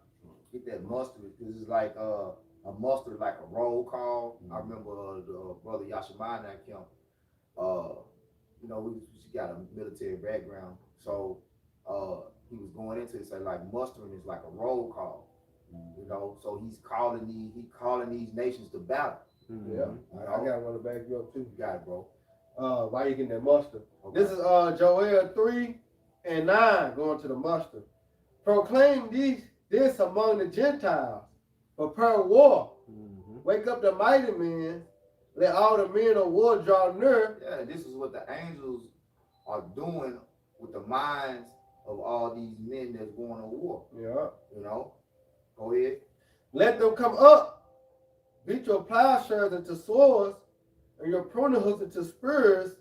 Get that mustard because it's like a mustard, like a roll call. I remember the brother Yashimana Kemp. You know, we got a military background, so he was going into it. So like mustering is like a roll call. You know, so he's calling these nations to battle. Yeah. I got one to back you up too. You got it, bro. Why you getting that mustard? Okay. This is Joel 3 and 9 going to the mustard. Proclaim this among the Gentiles. Prepare war. Wake up the mighty men. Let all the men of war draw near. Yeah, this is what the angels are doing with the minds of all these men that's going to war. Yeah. You know, go ahead. Let them come up. Beat your plowshares into swords and your pruning hooks into spears.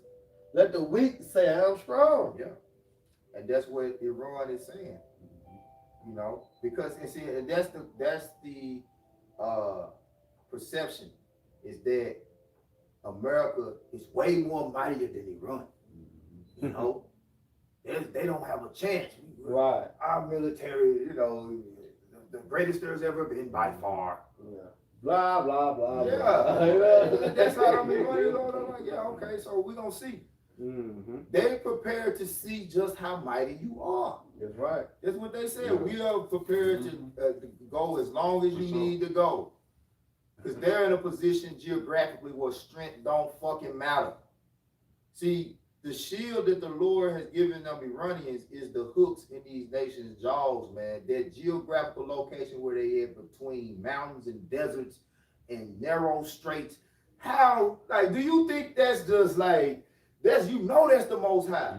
Let the weak say, I'm strong. Yeah, and that's what Iran is saying. You know, because it's and that's the perception is that America is way more mightier than Iran. You know, they don't have a chance. Right. Our military, you know, the greatest there's ever been by far. Yeah. Blah, blah, blah. Yeah, blah. that's how I'm like, yeah, okay, so we're gonna see. They're prepared to see just how mighty you are. That's right. That's what they said. Yeah. We are prepared to go as long as you need to go. Because they're in a position geographically where strength don't fucking matter. See, the shield that the Lord has given them Iranians is the hooks in these nations' jaws, man. That geographical location where they are between mountains and deserts and narrow straits. How, like, do you think that's just like, that's that's the Most High?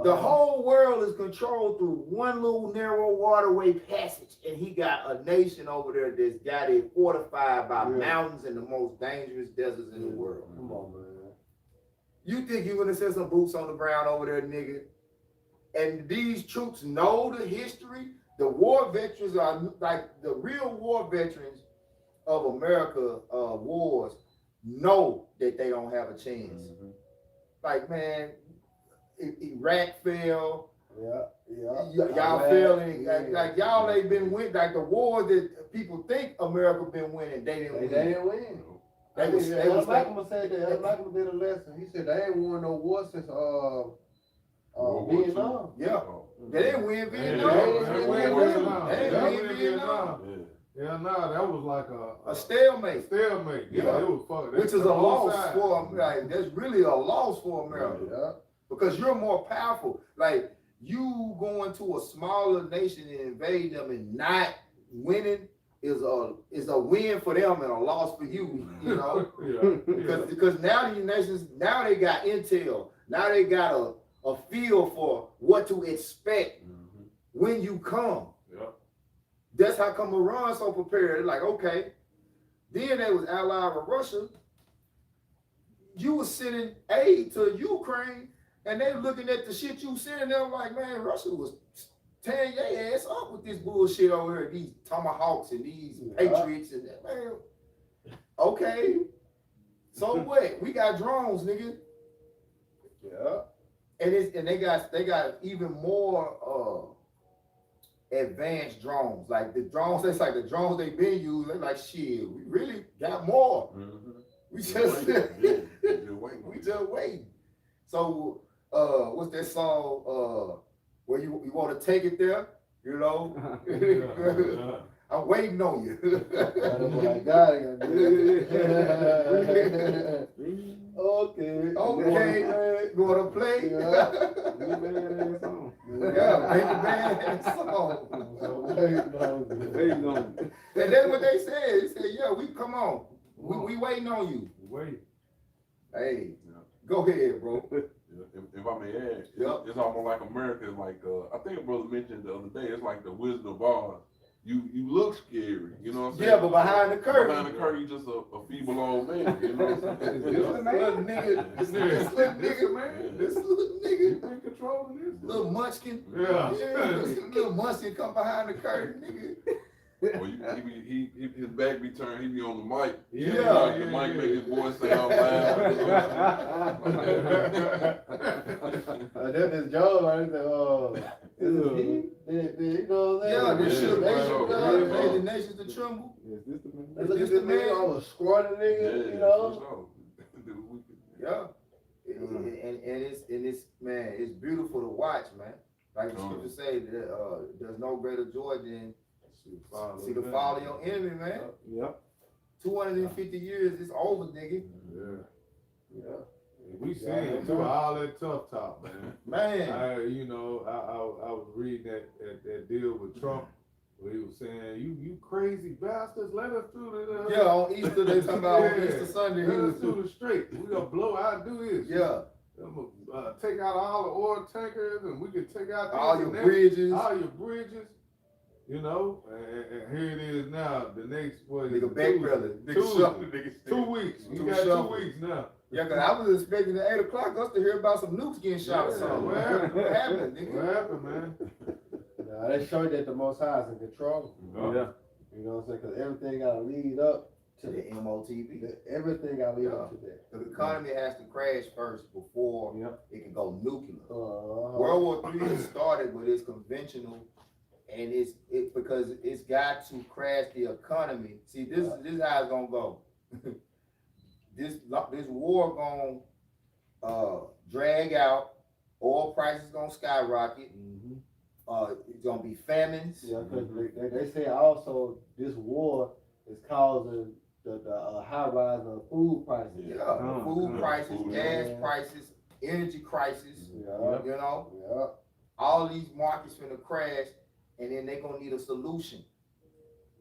The whole world is controlled through one little narrow waterway passage, and he got a nation over there that's got it fortified by mountains and the most dangerous deserts in the world. Come on, man. You think you're gonna send some boots on the ground over there, nigga? And these troops know the history. The war veterans are like the real war veterans of America wars know that they don't have a chance. Like, man, Iraq fell. Y'all failing. Like y'all ain't been winning. Like the war that people think America been winning, they didn't win. They didn't win. Malcolm said that. Malcolm did a lesson. He said they ain't won no war since Vietnam. Yeah. They didn't win Vietnam. They didn't win Vietnam. Yeah, nah, that was like a stalemate. Stalemate. Yeah, it was fucking. Which is a loss for like that's really a loss for America. Yeah. Because you're more powerful. Like you going to a smaller nation and invade them and not winning is a win for them and a loss for you. You know, because now these nations they got intel. Now they got a feel for what to expect when you come. That's how come Iran so prepared. They're like, okay. Then they was allied with Russia. You was sending aid to Ukraine, and they looking at the shit you sending them like, man, Russia was tearing your ass up with this bullshit over here, these Tomahawks and these Patriots and that, man. Okay. So what? We got drones, nigga. Yeah. And they got even more advanced drones. Like the drones, that's like the drones they been using. They're like, shit, we really got more. We just we just waiting. So what's that song? Where you want to take it there? You know? I'm waiting on you. I got it. Okay, man. You want to play? And that's what they said. They said, yeah, we come on. We waiting on you. Wait. Hey, go ahead, bro. If I may add, it's almost like America. Like I think a brother mentioned the other day. It's like the Wizard of Oz. You look scary, you know what I'm saying? Yeah, but behind the curtain. Behind the curtain, you just a feeble old man, you know what I'm saying? This little nigga, this little man. This little You nigga. been controlling this? Little munchkin. Yeah. Little munchkin come behind the curtain, nigga. Or his back be turned, he be on the mic. Yeah. The mic make his voice say out loud. Then his jaw, right? Is it he? You know what I'm saying? Yeah, this shit Right. made the nations to tremble. Look at this man, all a squatting nigga, you know? Yeah. And it's man, it's beautiful to watch, man. Like the scriptures say, that there's no greater joy than see the fall of your enemy, man. Yep. 250 years, it's over, nigga. Yeah. We seen it too, all that tough talk, man. Man. I was reading that deal with Trump where he was saying, you crazy bastards, let us through the Yeah, on Easter, they talking about on Easter Sunday. Let us through the strait. We gonna blow out, do this. Yeah. I'm gonna take out all the oil tankers and we can take out all your bridges. All your bridges. You know, and here it is now. The next nigga back brother. 2 weeks. You got 2 weeks now. Yeah, cause I was expecting at 8 o'clock us to hear about some nukes getting shot or something. What happened? What happened, nigga? What happened, man? They showed that the Most High is in control. Yeah. You know what I'm saying? Because everything got to lead up To the MOTV. Everything got to lead up to that. The economy has to crash first before it can go nuclear. World World War III started, but it's conventional, and it's because it's got to crash the economy. See, this is how it's gonna go. This war gonna drag out. Oil prices gonna skyrocket. It's gonna be famines. Yeah, because they say also this war is causing the high rise of food prices. Yeah, food prices, gas prices, energy crisis. Yeah. You know, Yeah. all these markets finna crash, and then they gonna need a solution.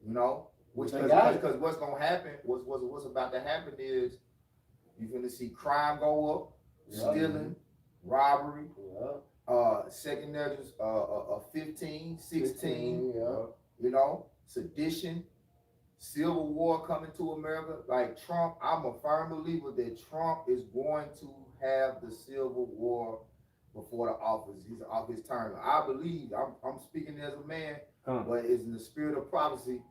You know, because what's gonna happen, what's about to happen is You finna see crime go up, Yeah. stealing, robbery. Yeah. Second measures, 15, 16. Yeah. You know, sedition, civil war coming to America. Like Trump, I'm a firm believer that Trump is going to have the civil war before the office. He's off his term. I believe, I'm speaking as a man, but it's in the spirit of prophecy.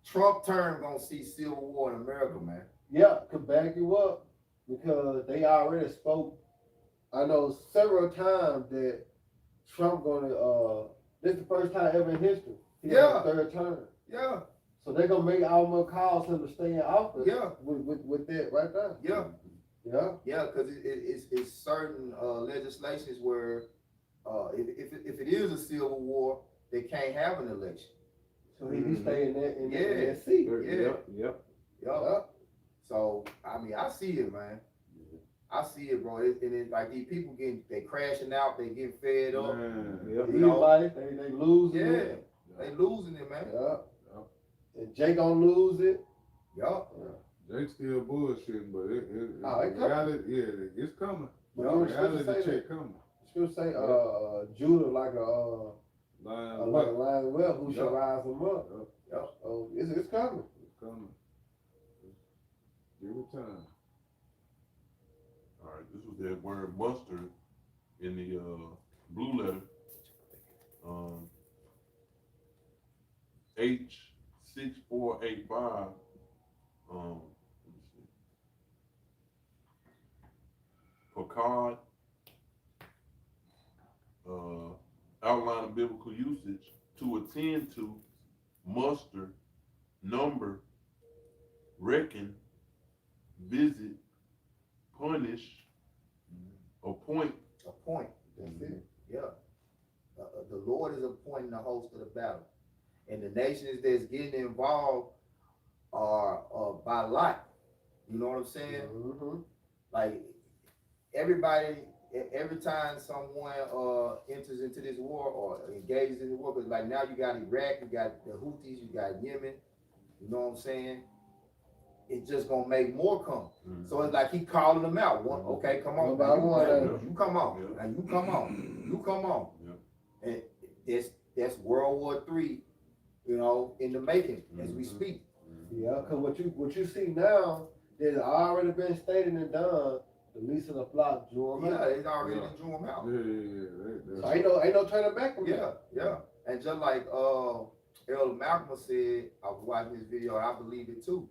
Trump term gonna see civil war in America, man. Yeah, could back you up because they already spoke. I know several times that Trump gonna this is the first time ever in history. He Yeah. got a third term. Yeah, So they're gonna make almost calls him to stay in office. Yeah. With that right there. yeah, Yeah. yeah, because it's certain legislations where if it is a civil war, they can't have an election. So he can stay in that Yeah. that seat. Yep. Yeah. So I mean, I see it, man. I see it, bro. And it's like these people they crashing out, they get fed up. Man. Yep. You know? Everybody, they losing Yeah, it. they losing it, man. Yeah. And Jay gonna lose it. Yup. They still bullshitting, but it Oh, it coming. reality, yeah, it's coming. But you know, Reality say check coming. she'll say Judah like a Lion like a Web, lion well who shall Yup. rise him up. Yup. So it's coming. it's coming. Give it time. All right, this was that word mustard in the blue letter. H6485. Let me see. Picard. Outline of biblical usage to attend to, muster, number, reckon, visit, punish, appoint. A point. That's it. Yeah. The Lord is appointing the host of the battle. And the nations that's getting involved are by lot. You know what I'm saying? Mm-hmm. Like everybody, every time someone enters into this war or engages in the war, because like now you got Iraq, you got the Houthis, you got Yemen, you know what I'm saying? It's just gonna make more come. Mm-hmm. So it's like he calling them out. One, okay, come on, One by one, you come on, Yeah. and you come on, you come on. Yeah. And that's World War III, you know, in the making as we Mhm. speak. Yeah, because what you see now, there's already been stated and done. The lease of the flock drew them Yeah, out. they already Yeah. drew them out. Yeah. So ain't no turning back from Yeah, that. yeah. And just like Elder Malcolm said, I was watching this video, I believe it too.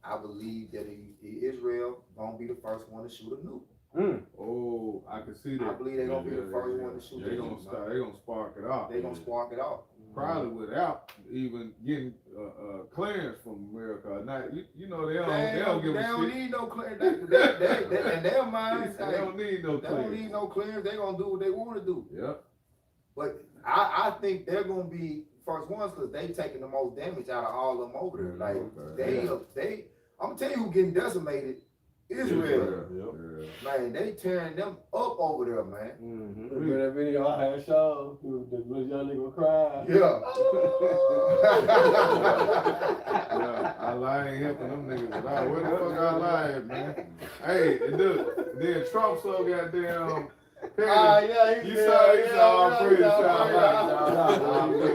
I believe that Israel gonna be the first one to shoot a nuke. Oh, I can see that. I believe they gonna be the first one to shoot They the gonna nuke. start. They gonna spark it off. They gonna spark it off. Probably without even getting clearance from America. Not you know they don't give They a don't shit. need no clearance. They in their minds, They don't need no they don't clearance. need no clearance. They gonna do what they want to do. Yep. But I think they're gonna be first ones because they taking the most damage out of all of them over there. Like they, I'm gonna tell you who getting decimated. Israel. Yeah. Man, they tearing them up over there, man. Mm-hmm. Remember that video I had shown? The little young nigga crying. Yeah. Yeah, I lie ain't helping them niggas at all. Where the fuck I lie at, man? Hey, look, then Trump so goddamn Yeah, you saw I'm pretty sure.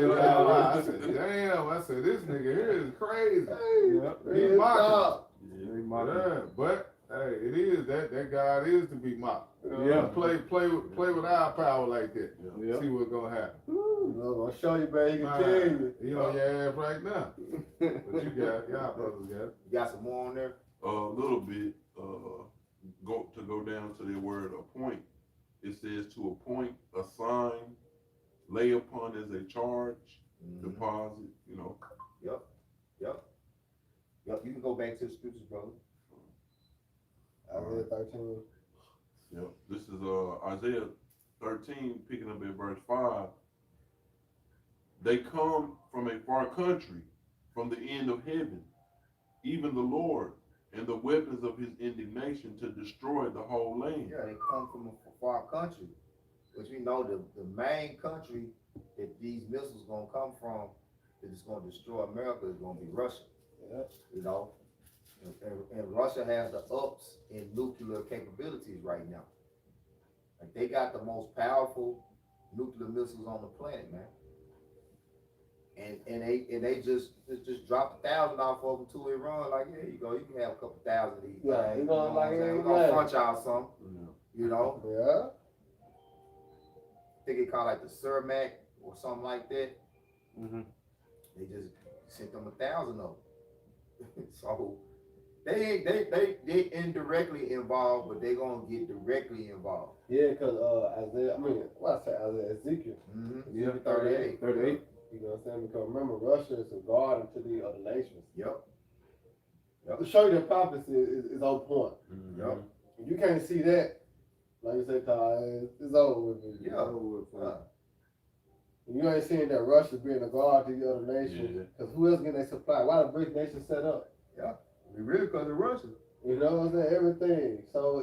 Yeah. I said, damn, I said, this nigga here is crazy. Yep. He mocking. Yeah. Yeah, but hey, it is that God is to be mocked. Yeah. Play with our power like that. Yeah. See what's gonna happen. I'm show you, man. He can tell you. He on your ass right now. But you got y'all brothers got it. You got some more on there? A little bit. Go down to the word appoint. It says to appoint, assign, lay upon as a charge, deposit. You know. Yep. You can go back to the scriptures, brother. Isaiah 13. Yep. This is Isaiah 13, picking up at verse 5. They come from a far country, from the end of heaven, even the Lord, and the weapons of his indignation to destroy the whole land. Yeah, they come from a far country, which we know the main country that these missiles gonna come from that is gonna destroy America is gonna be Russia. Yeah. You know, And Russia has the ups in nuclear capabilities right now. Like they got the most powerful nuclear missiles on the planet, man. And they just dropped 1,000 off of them to Iran. Like, here you go, you can have a couple thousand of these. Yeah, things, you know, like, we're gonna front y'all some, Yeah. you know. Yeah. I think it called like the Cermak or something like that. Mm-hmm. They just sent them 1,000 of them. So they indirectly involved, but they gonna get directly involved. Yeah, because Isaiah, I mean, what I say, Ezekiel. Mm-hmm. Yeah, 38. 38. You know what I'm saying? Because remember, Russia is a guard unto the other nations. Yep. To show you the prophecy is on point. Yep. You can't see that, like you said, it's over with. Yeah. You ain't seeing that Russia being a guard to the other nations. Because who else getting their supply? Why the BRICS nation set up? Yeah. Really, because of Russia. You know what I'm saying? Everything. So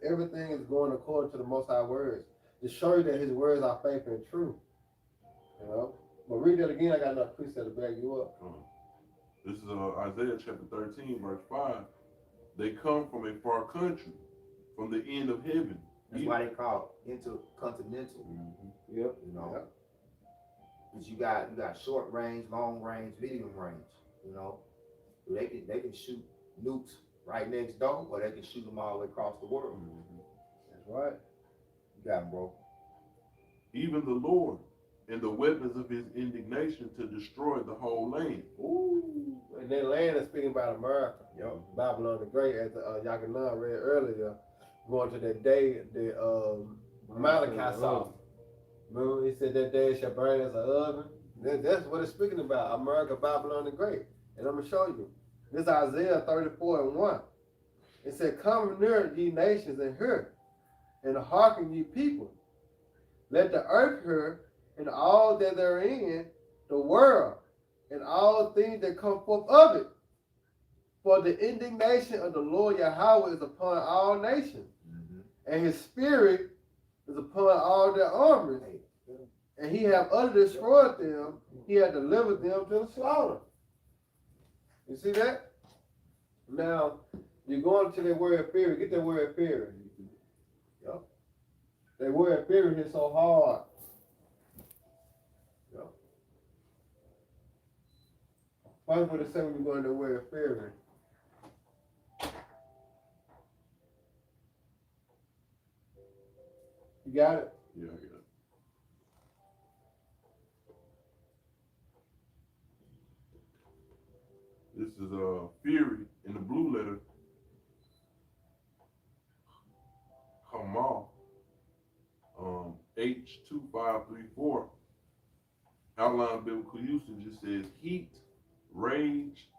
everything is going according to the Most High words. To show you that His words are faithful and true. You know? But read that again. I got enough precept to back you up. This is Isaiah chapter 13, verse 5. They come from a far country, from the end of heaven. That's why they call it intercontinental. Mm-hmm. Yep. You know? Because you got short range, long range, medium range. You know? So they can shoot nukes right next door, or they can shoot them all the way across the world. Mm-hmm. That's right. You got them, bro. Even the Lord and the weapons of His indignation to destroy the whole land. Ooh. And that land is speaking about America. Yep. Babylon the Great, as Yaganan read earlier, going to that day that Malachi saw. Remember, he said that day shall burn as an oven. That's what it's speaking about, America, Babylon the Great. And I'm going to show you. This is Isaiah 34:1. It said, come near, ye nations, and hear, and hearken, ye people. Let the earth hear, and all that therein, the world, and all things that come forth of it. For the indignation of the Lord Yahweh is upon all nations, and His spirit is upon all their armies. And He hath utterly destroyed them, He hath delivered them to the slaughter. You see that? Now, you're going to that word fear. Get that word fear. Yep. That word fear is so hard. Yep. Watch what it say when you go into the word fear. You got it? Yeah, I got it. This is Fury in the blue letter. Hamal. H2534. Outline biblical usage. It says heat, rage,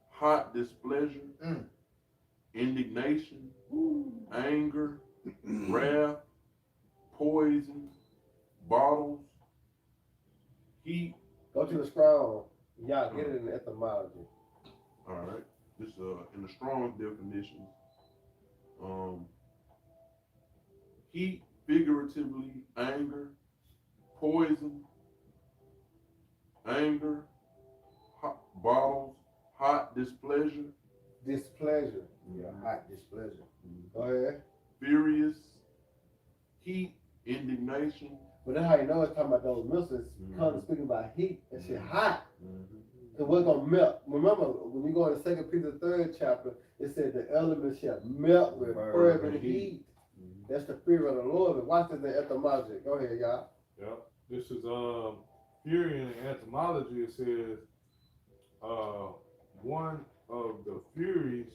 hot displeasure, indignation, anger, wrath, poison, bottles, heat. Go to the Strong. Y'all get it in the etymology. All right. This in the Strong's definition. Heat, figuratively, anger, poison, anger, hot, bottles, hot displeasure. Displeasure. Yeah, hot displeasure. Go ahead. Furious, heat, indignation. But that's how you know it's talking about those missiles. Kind of speaking about heat. That shit hot. So what's gonna melt? Remember, when you go in the 2 Peter 3rd chapter, it said the elements shall melt with fervent heat. That's the fear of the Lord. But watch this in etymology. Go ahead, y'all. Yep. This is Fury in etymology. It says one of the furies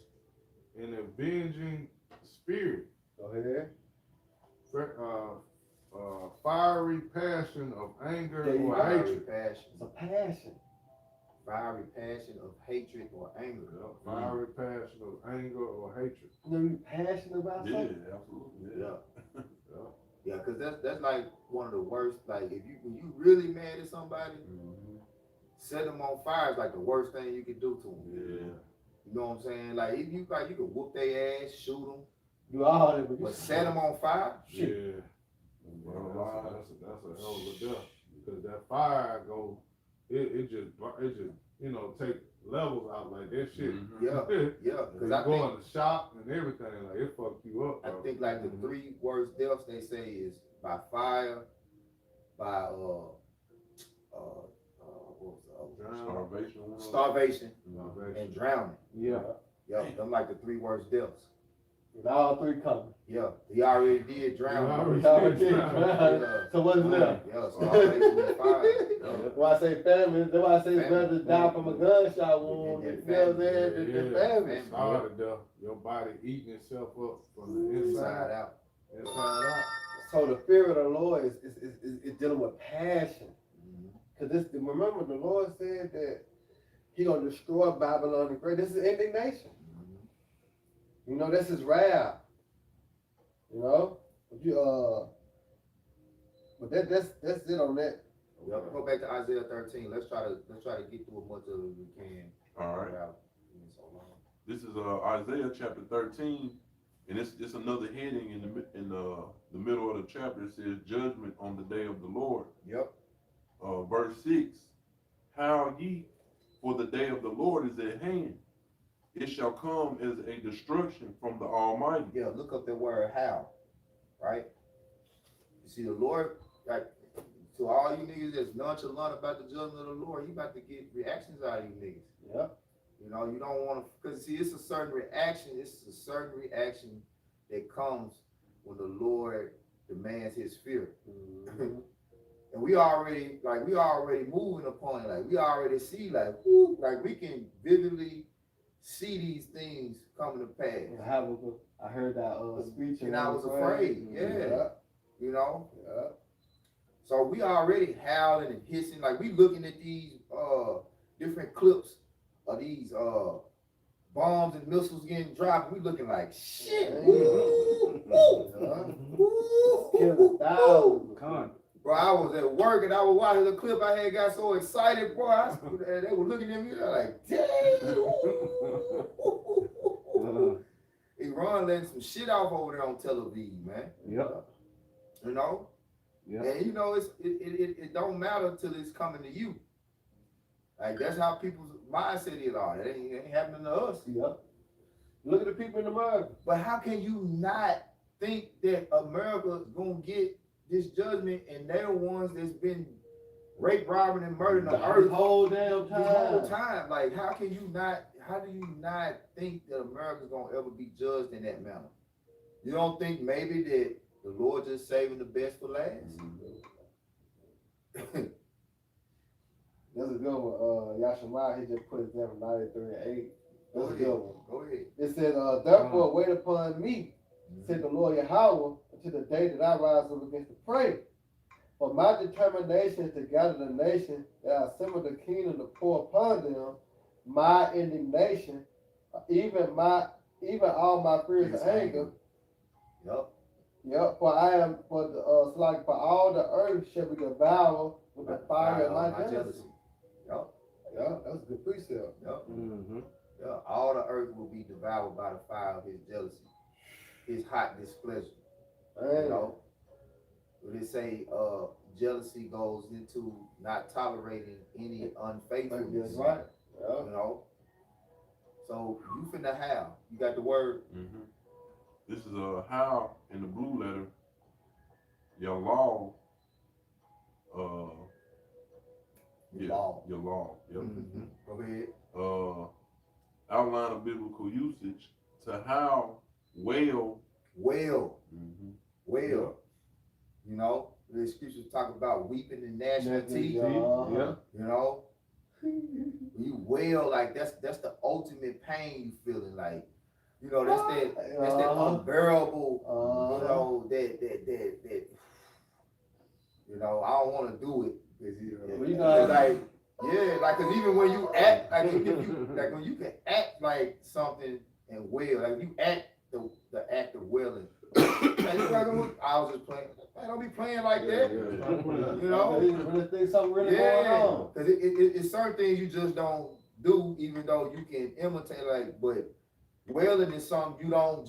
in avenging spirit. Go ahead. Fiery passion of anger There you or go. hatred. Passion. It's a passion. Fiery passion of hatred or anger. Yep. Fiery passion of anger or hatred. You know, you passionate about Yeah, something. absolutely. Yeah. Yep. Yeah, because that's like one of the worst. Like if when you really mad at somebody, set them on fire is like the worst thing you can do to them. Yeah. You know what I'm saying? Like if you can whoop their ass, shoot them, Do all that, but set them on fire. Yeah. Well, that's a hell of a death because that fire it just you know, take levels out like that shit. Mhm. Yeah, because I go think in the shop and everything, like it fuck you up. I Bro. think like the 3 worst deaths they say is by fire, by what was the other one? Starvation. Starvation Starvation. and drowning. Yeah. Yeah, them like the 3 worst deaths. With all three coming. Yeah, he already did drown. He already did drown. Yeah. So what's left? Yeah, starvation and fire. Yeah. That's why I say family. That's why I say it's better to die from a gunshot wound. Yeah, You know what I'm saying? Than family. Starved to death. Your body eating itself up from the Inside inside out. out. So the fear of the Lord is dealing with passion. Mhm. Cause remember the Lord said that He gonna destroy Babylon the Great. This is indignation. Mhm. You know, this is wrath. You know, but that's it on that. Yeah, go back to Isaiah 13. Let's try to get through as much of it as we can. All right. Without being so long. This is Isaiah chapter 13, and it's another heading in the middle of the chapter. It says judgment on the day of the Lord. Yep. Verse 6, how ye, for the day of the Lord is at hand. It shall come as a destruction from the Almighty. Yeah, look up that word how, right? You see the Lord, like, to all you niggas that's nonchalant about the judgment of the Lord, you about to get reactions out of you niggas. Yep. You know, you don't want to, because see, it's a certain reaction that comes when the Lord demands his fear. Mm-hmm. And we already moving upon it. Like we already see, like, whoo, like we can vividly see these things coming to pass. I heard that speech, And I was afraid, Yeah. you know? Yeah. So we already howling and hissing, like we looking at these different clips of these bombs and missiles getting dropped. We looking like shit. Woo, woo, woo, woo. Con. Bro, I was at work and I was watching the clip. I had got so excited, bro. They were looking at me like, dang. Iran letting some shit off over there on Tel Aviv, man. Yep. You know? Yep. And you know, it don't matter till it's coming to you. Like that's how people's mindset is on. It ain't happening to us. Yep. Look at the people in America. But how can you not think that America's gonna get this judgment and they're the ones that's been rape, robbing, and murdering the earth The whole damn time. this whole time? Like how do you not think that America's gonna ever be judged in that manner? You don't think maybe that the Lord just saving the best for last? That's a good one. Yashima, he just put it there from 93 and 8. That's a good one. Go ahead. It said, therefore wait upon me, said the Lord Yahweh, until the day that I rise up against the prey. For my determination is to gather the nation, that I assemble the kingdom to pour upon them my indignation, even all my fears and anger. Yep. Yep, for all the earth shall be devoured with the fire of my jealousy. Yep. Yeah, that's a good precept. Yep. Mm-hmm. Yeah. All the earth will be devoured by the fire of his jealousy, his hot displeasure. You know, when they say jealousy goes into not tolerating any unfaithfulness. That's right. Yeah. You know, so you finna have. You got the word. Mm-hmm. This is how in the blue letter, your law. Your law. Yep. Mm-hmm. Go ahead. Outline of biblical usage to how well. Mm-hmm. Well, you know, the scriptures talk about weeping and gnashing of teeth. Yeah. You know, when you wail, like that's the ultimate pain you feeling, like, you know, that's that unbearable, you know, that you know, I don't want to do it because like, cause even when you act like when you can act like something and wail, like you act the act of wailing. I was just playing. I don't be playing like that. You know, When there's something really going on. Because it's certain things you just don't do, even though you can imitate. Like, but wailing is something you don't